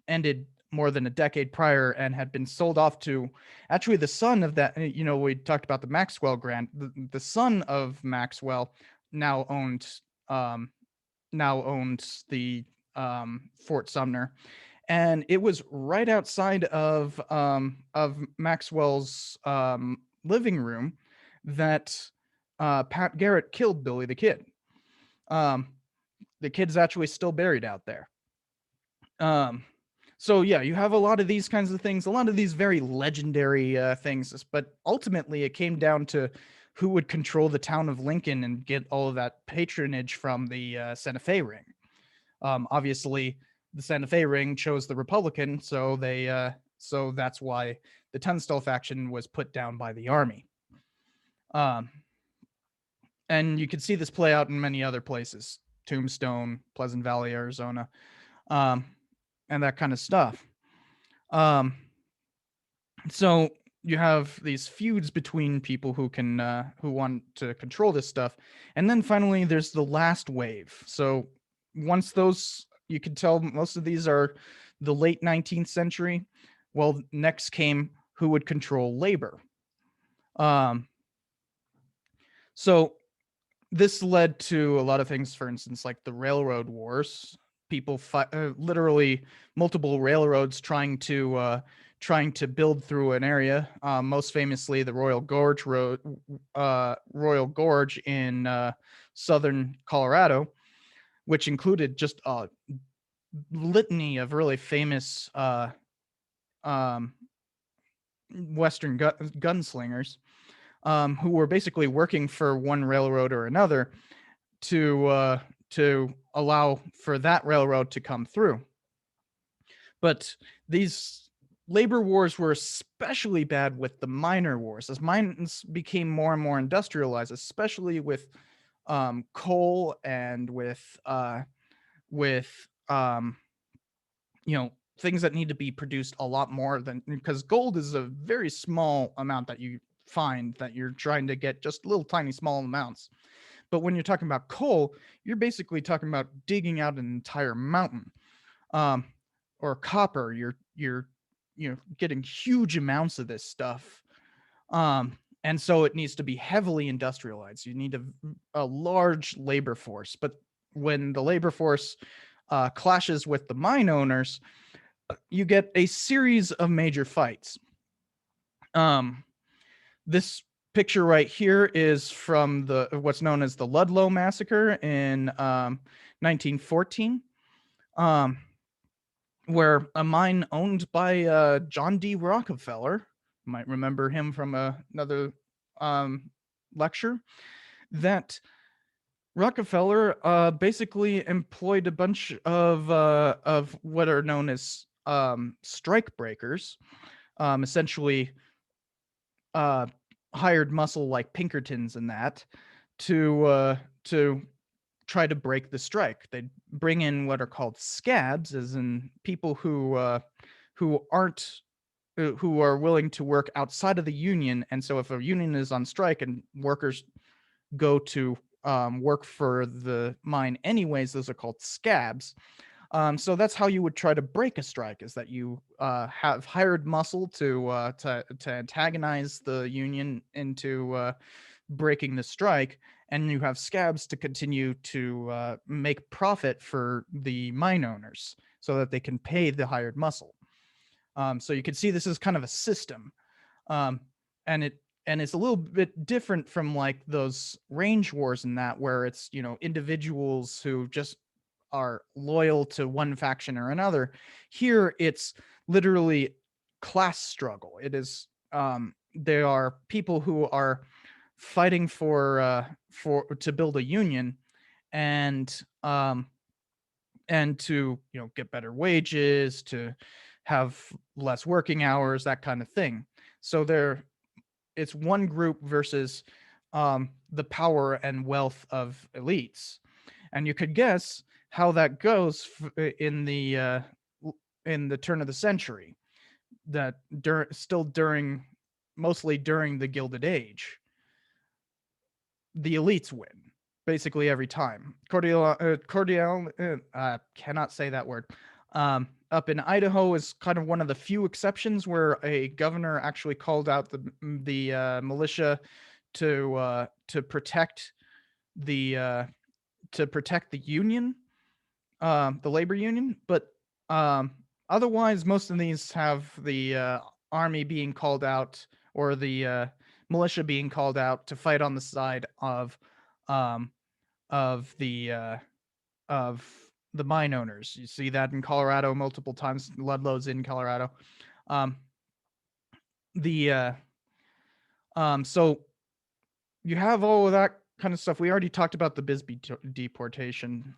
ended more than a decade prior, and had been sold off to actually the son of that. We talked about the Maxwell grant. The son of Maxwell now owned the Fort Sumner, and it was right outside of Maxwell's living room that Pat Garrett killed Billy the Kid. The kid's actually still buried out there. So yeah, you have a lot of these kinds of things, a lot of these very legendary things, but ultimately it came down to who would control the town of Lincoln and get all of that patronage from the Santa Fe ring. Obviously, the Santa Fe ring chose the Republican, so so that's why the Tunstall faction was put down by the army. And you can see this play out in many other places: Tombstone, Pleasant Valley, Arizona, and that kind of stuff. So you have these feuds between people who want to control this stuff, and then finally there's the last wave. So once those, you can tell most of these are the late 19th century. Well, next came who would control labor. Um, so this led to a lot of things. For instance, like the railroad wars. People literally multiple railroads trying to build through an area. Most famously, the Royal Gorge Road, Royal Gorge in southern Colorado, which included just a litany of really famous um, Western gunslingers who were basically working for one railroad or another to allow for that railroad to come through. But these labor wars were especially bad with the miner wars, as mines became more and more industrialized, especially with coal and with things that need to be produced a lot more than, because gold is a very small amount that you find, that you're trying to get just little tiny small amounts. But when you're talking about coal, you're basically talking about digging out an entire mountain. Or copper, you're getting huge amounts of this stuff. And so it needs to be heavily industrialized. You need a large labor force. But when the labor force clashes with the mine owners, you get a series of major fights. This picture right here is from what's known as the Ludlow Massacre in 1914, where a mine owned by John D. Rockefeller, you might remember him from another lecture, that Rockefeller basically employed a bunch of what are known as strike breakers, essentially hired muscle like Pinkertons and that to try to break the strike. They'd bring in what are called scabs, as in people who aren't who are willing to work outside of the union. And so if a union is on strike and workers go to work for the mine anyways, those are called scabs. So that's how you would try to break a strike, is that you have hired muscle to antagonize the union into breaking the strike, and you have scabs to continue to make profit for the mine owners so that they can pay the hired muscle. So you can see this is kind of a system, and it's a little bit different from like those range wars and that, where it's individuals who just are loyal to one faction or another. Here it's literally class struggle. It is there are people who are fighting for to build a union, and to get better wages, to have less working hours, that kind of thing. So it's one group versus the power and wealth of elites. And you could guess how that goes in the turn of the century, that mostly during the Gilded Age, the elites win basically every time. Cannot say that word. Up in Idaho is kind of one of the few exceptions where a governor actually called out the militia to protect the union, the labor union. But otherwise, most of these have the army being called out, or the militia being called out to fight on the side of the mine owners. You see that in Colorado multiple times. Ludlow's in Colorado. So you have all of that kind of stuff. We already talked about the Bisbee deportation.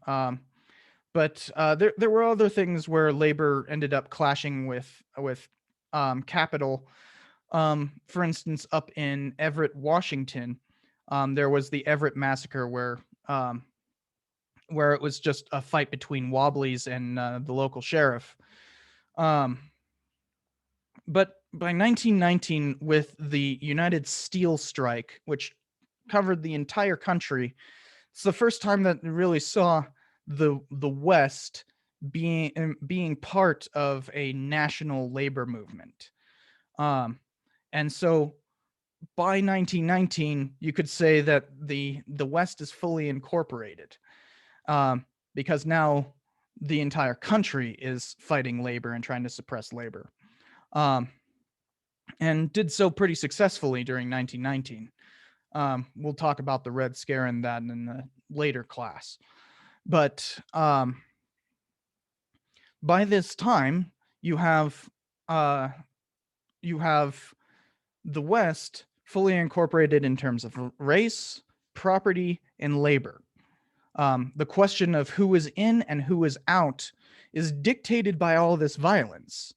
But there were other things where labor ended up clashing with capital. For instance, up in Everett, Washington, there was the Everett Massacre, where it was just a fight between Wobblies and the local sheriff. But by 1919, with the United Steel Strike, which covered the entire country, it's the first time that we really saw the West being part of a national labor movement. And so by 1919, you could say that the West is fully incorporated, because now the entire country is fighting labor and trying to suppress labor, and did so pretty successfully during 1919. We'll talk about the Red Scare and that in a later class. But by this time, you have the West fully incorporated in terms of race, property, and labor. The question of who is in and who is out is dictated by all this violence,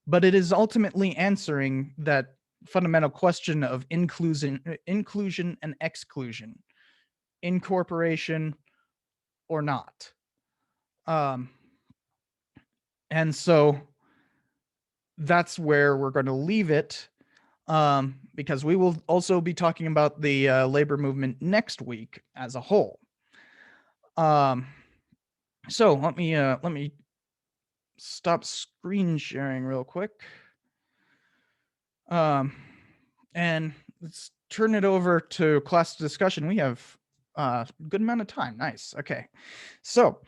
but it is ultimately answering that fundamental question of inclusion and exclusion, incorporation or not. And so that's where we're going to leave it, because we will also be talking about the labor movement next week as a whole. So let me stop screen sharing real quick. And let's turn it over to class discussion. We have a good amount of time. Nice. Okay. So,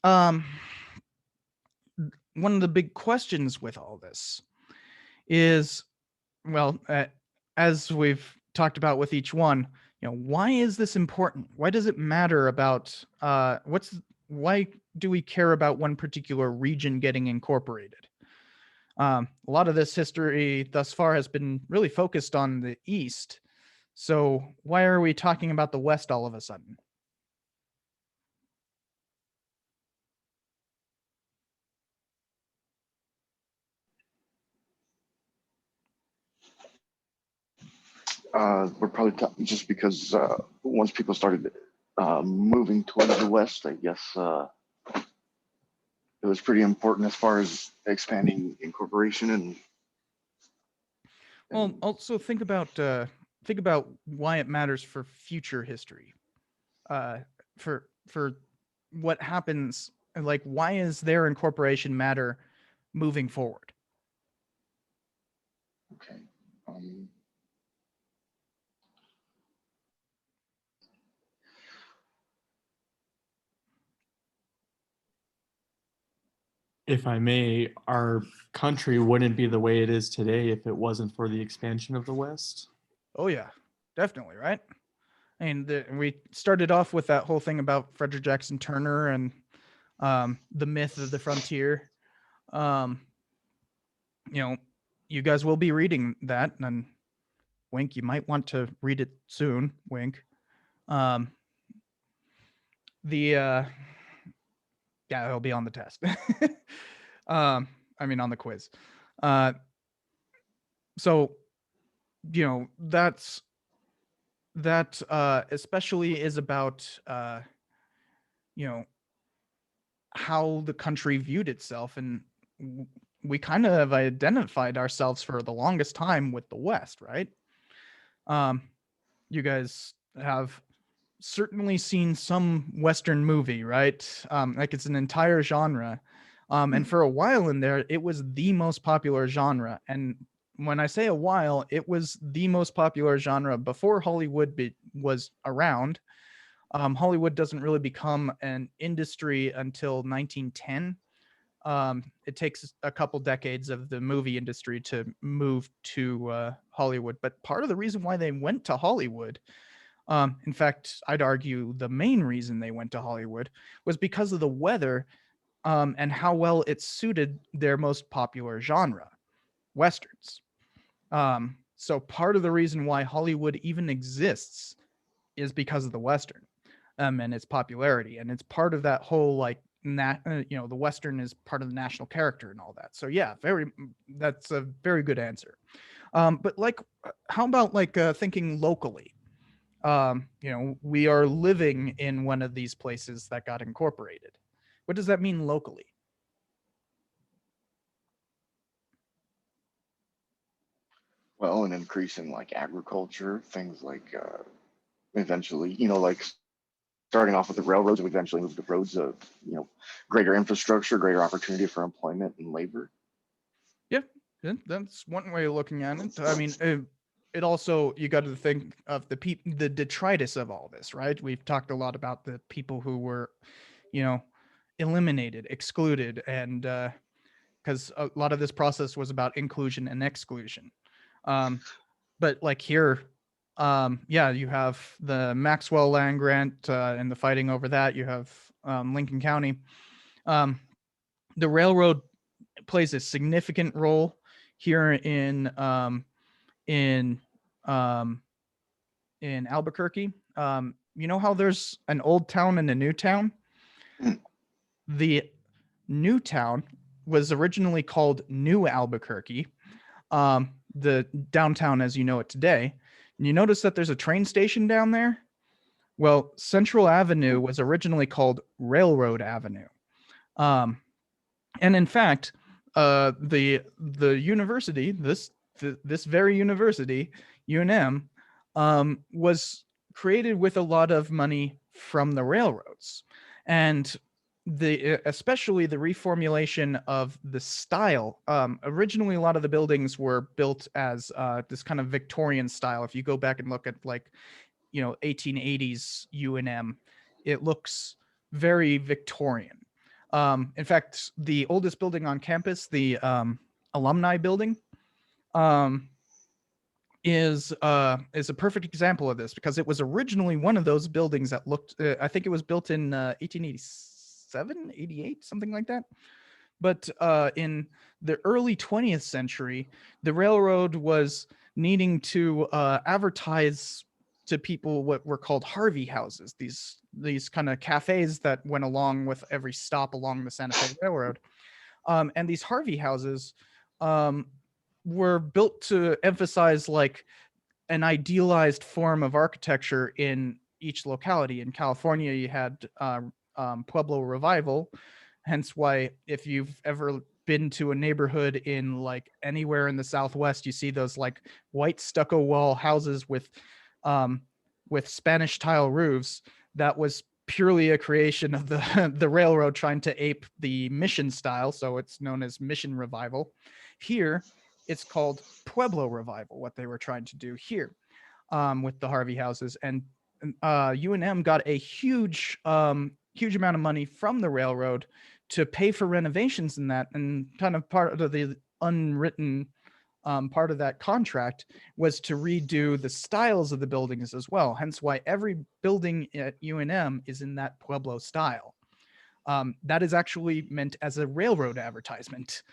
one of the big questions with all this is, well, as we've talked about with each one, why is this important? Why does it matter about why do we care about one particular region getting incorporated? A lot of this history thus far has been really focused on the East. So why are we talking about the West all of a sudden? We're probably just because once people started moving towards the West, I guess it was pretty important as far as expanding incorporation and. Well, also think about why it matters for future history, for what happens, like why is their incorporation matter moving forward? Okay. If I may, our country wouldn't be the way it is today if it wasn't for the expansion of the West. Oh yeah, definitely, right? And we started off with that whole thing about Frederick Jackson Turner and the myth of the frontier. You guys will be reading that, and wink, you might want to read it soon, wink. Yeah, it'll be on the test. I mean, on the quiz. So, that especially is about, how the country viewed itself. And we kind of have identified ourselves for the longest time with the West, right? You guys have certainly seen some Western movie, right? Like it's an entire genre. And for a while in there, it was the most popular genre. And when I say a while, it was the most popular genre before Hollywood was around. Hollywood doesn't really become an industry until 1910. It takes a couple decades of the movie industry to move to Hollywood. But part of the reason why they went to Hollywood, in fact, I'd argue the main reason they went to Hollywood was because of the weather, and how well it suited their most popular genre, Westerns. So part of the reason why Hollywood even exists is because of the Western, and its popularity. And it's part of that whole, like, the Western is part of the national character and all that. So yeah, that's a very good answer. But like, how about like thinking locally? We are living in one of these places that got incorporated. What does that mean locally? Well, an increase in like agriculture, things like eventually, like starting off with the railroads, we eventually move to roads of, greater infrastructure, greater opportunity for employment and labor. Yeah, that's one way of looking at it. I mean, it also, you got to think of the detritus of all this, right? We've talked a lot about the people who were, eliminated, excluded, and because a lot of this process was about inclusion and exclusion. But like here, yeah, you have the Maxwell land grant and the fighting over that. You have Lincoln County. The railroad plays a significant role here in um, in Albuquerque. You know how there's an old town and a new town? Mm. The new town was originally called New Albuquerque, the downtown as you know it today. And you notice that there's a train station down there? Well, Central Avenue was originally called Railroad Avenue. And in fact, the university, this very university, UNM, was created with a lot of money from the railroads, and especially the reformulation of the style. Originally, a lot of the buildings were built as this kind of Victorian style. If you go back and look at 1880s UNM, it looks very Victorian. In fact, the oldest building on campus, the alumni building, is a perfect example of this, because it was originally one of those buildings that looked. I think it was built in 1887, 88, something like that. But in the early 20th century, the railroad was needing to advertise to people what were called Harvey houses, these kind of cafes that went along with every stop along the Santa Fe Railroad. And these Harvey houses were built to emphasize like an idealized form of architecture in each locality. In California, you had Pueblo Revival, hence why if you've ever been to a neighborhood in like anywhere in the Southwest, you see those like white stucco wall houses with Spanish tile roofs. That was purely a creation of the railroad trying to ape the Mission style, so it's known as Mission Revival. Here, it's called Pueblo Revival, what they were trying to do here with the Harvey houses. And UNM got a huge amount of money from the railroad to pay for renovations in that, and kind of part of the unwritten part of that contract was to redo the styles of the buildings as well. Hence why every building at UNM is in that Pueblo style. That is actually meant as a railroad advertisement.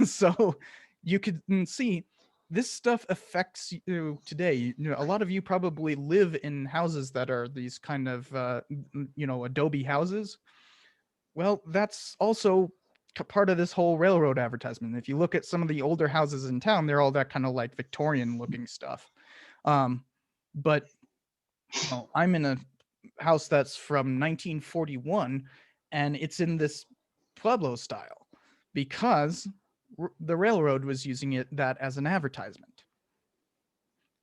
So you could see this stuff affects you today. A lot of you probably live in houses that are these kind of, adobe houses. Well, that's also part of this whole railroad advertisement. If you look at some of the older houses in town, they're all that kind of like Victorian looking stuff. But I'm in a house that's from 1941, and it's in this Pueblo style because the railroad was using that as an advertisement.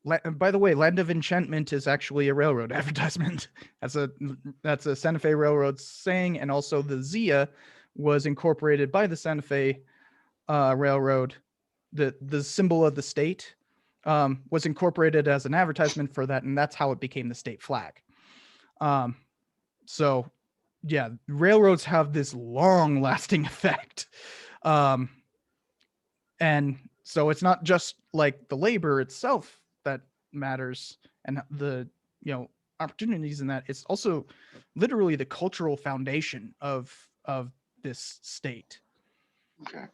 By the way, Land of Enchantment is actually a railroad advertisement. That's a Santa Fe Railroad saying, and also the Zia was incorporated by the Santa Fe Railroad. The symbol of the state was incorporated as an advertisement for that, and that's how it became the state flag. So, yeah, railroads have this long-lasting effect. And so it's not just like the labor itself that matters and the opportunities in that. It's also literally the cultural foundation of this state. Okay.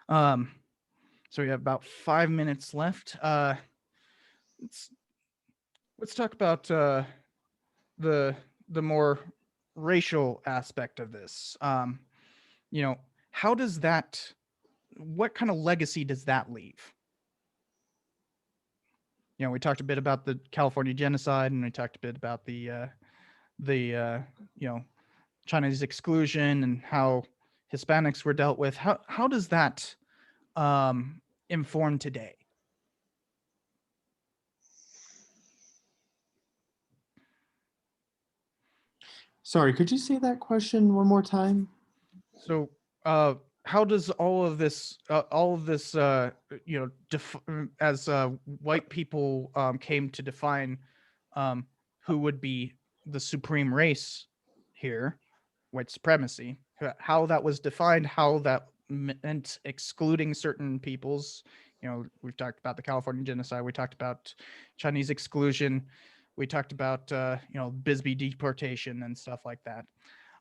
So we have about 5 minutes left. Let's talk about the more racial aspect of this. How does that? What kind of legacy does that leave? We talked a bit about the California genocide, and we talked a bit about the Chinese exclusion and how Hispanics were dealt with. How does that informed today? Sorry, could you say that question one more time? So, how does all of this, as white people came to define who would be the supreme race here, white supremacy, how that was defined, how that meant excluding certain peoples. We've talked about the California genocide. We talked about Chinese exclusion. We talked about, Bisbee deportation and stuff like that.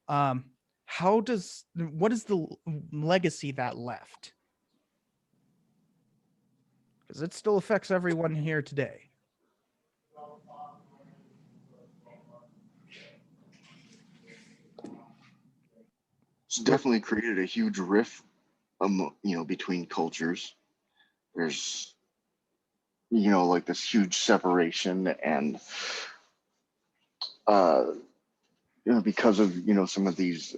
What is the legacy that left? Because it still affects everyone here today. It's definitely created a huge rift, between cultures. There's, like this huge separation, and because of some of these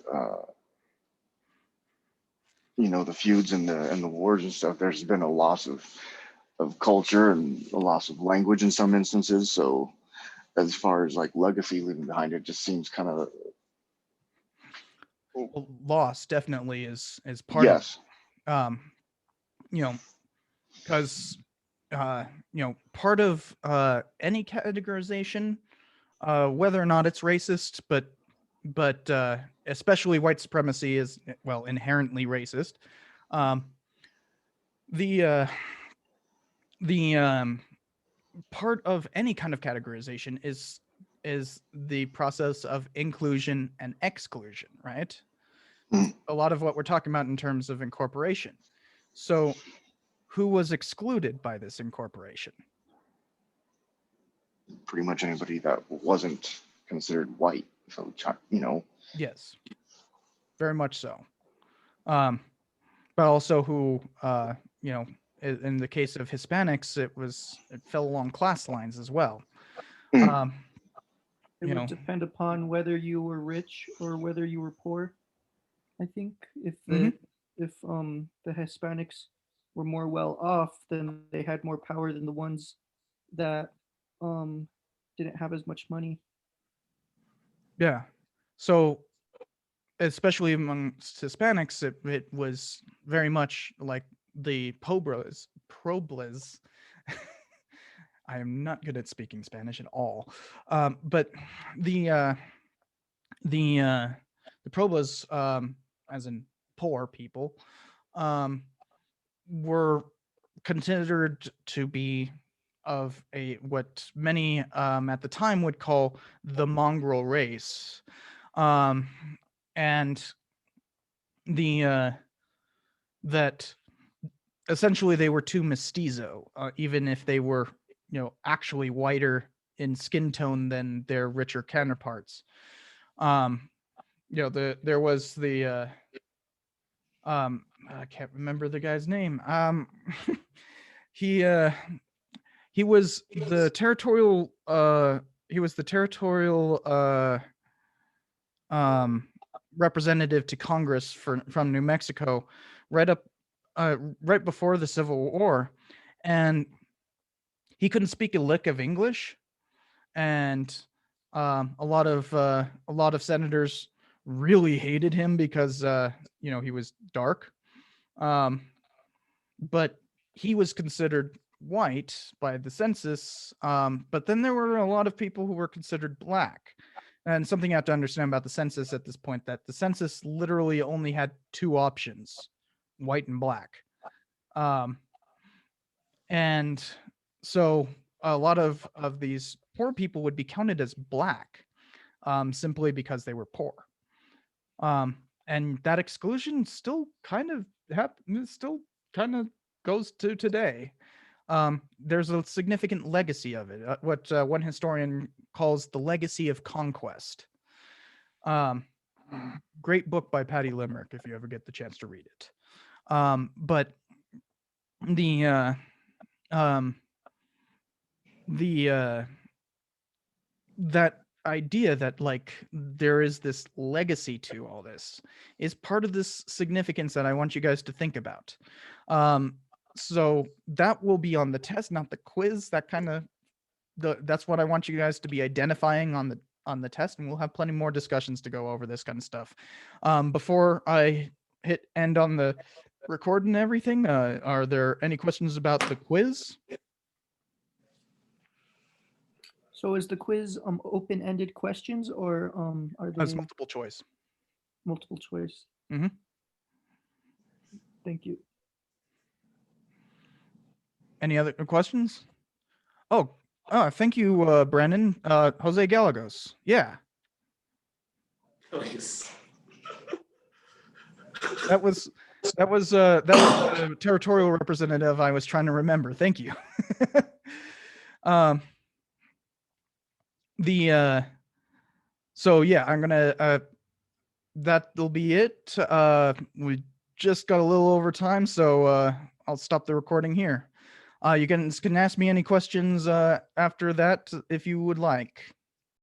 the feuds and the wars and stuff, there's been a loss of culture and a loss of language in some instances. So as far as like legacy leaving behind, it just seems kind of Well, loss definitely is part yes. of because part of any categorization, whether or not it's racist, but especially white supremacy is, well, inherently racist. The part of any kind of categorization is the process of inclusion and exclusion, right? Mm. A lot of what we're talking about in terms of incorporation. So who was excluded by this incorporation? Pretty much anybody that wasn't considered white. So Yes, very much so. But also who, in the case of Hispanics, it fell along class lines as well. Mm. It would depend upon whether you were rich or whether you were poor. I think if the Hispanics were more well off, then they had more power than the ones that didn't have as much money. Yeah. So, especially amongst Hispanics, it was very much like the Pobres. I am not good at speaking Spanish at all. But the Pobres, as in poor people, were considered to be of what many at the time would call the mongrel race, and that essentially they were too mestizo, even if they were actually whiter in skin tone than their richer counterparts. There was the I can't remember the guy's name. He was the territorial representative to Congress from New Mexico right before the Civil War, and he couldn't speak a lick of English, and a lot of senators really hated him because he was dark, but he was considered white by the census, but then there were a lot of people who were considered black. And something you have to understand about the census at this point, that the census literally only had two options, white and black. And so a lot of these poor people would be counted as black, simply because they were poor. And that exclusion still kind of goes to today. There's a significant legacy of it, what one historian calls the legacy of conquest. Great book by Patty Limerick if you ever get the chance to read it. But that idea that like there is this legacy to all this is part of this significance that I want you guys to think about. So that will be on the test, not the quiz. That kind of that's what I want you guys to be identifying on the test, and we'll have plenty more discussions to go over this kind of stuff. Before I hit end on the record and everything, are there any questions about the quiz? So is the quiz open-ended questions, or are That's they multiple choice. multiple choice? Mhm. Thank you. Any other questions? Oh, thank you, Brandon. Jose Gallegos. Yeah, Nice. that was the territorial representative I was trying to remember. Thank you. So yeah, I'm gonna that'll be it. We just got a little over time, so I'll stop the recording here. You can ask me any questions after that if you would like.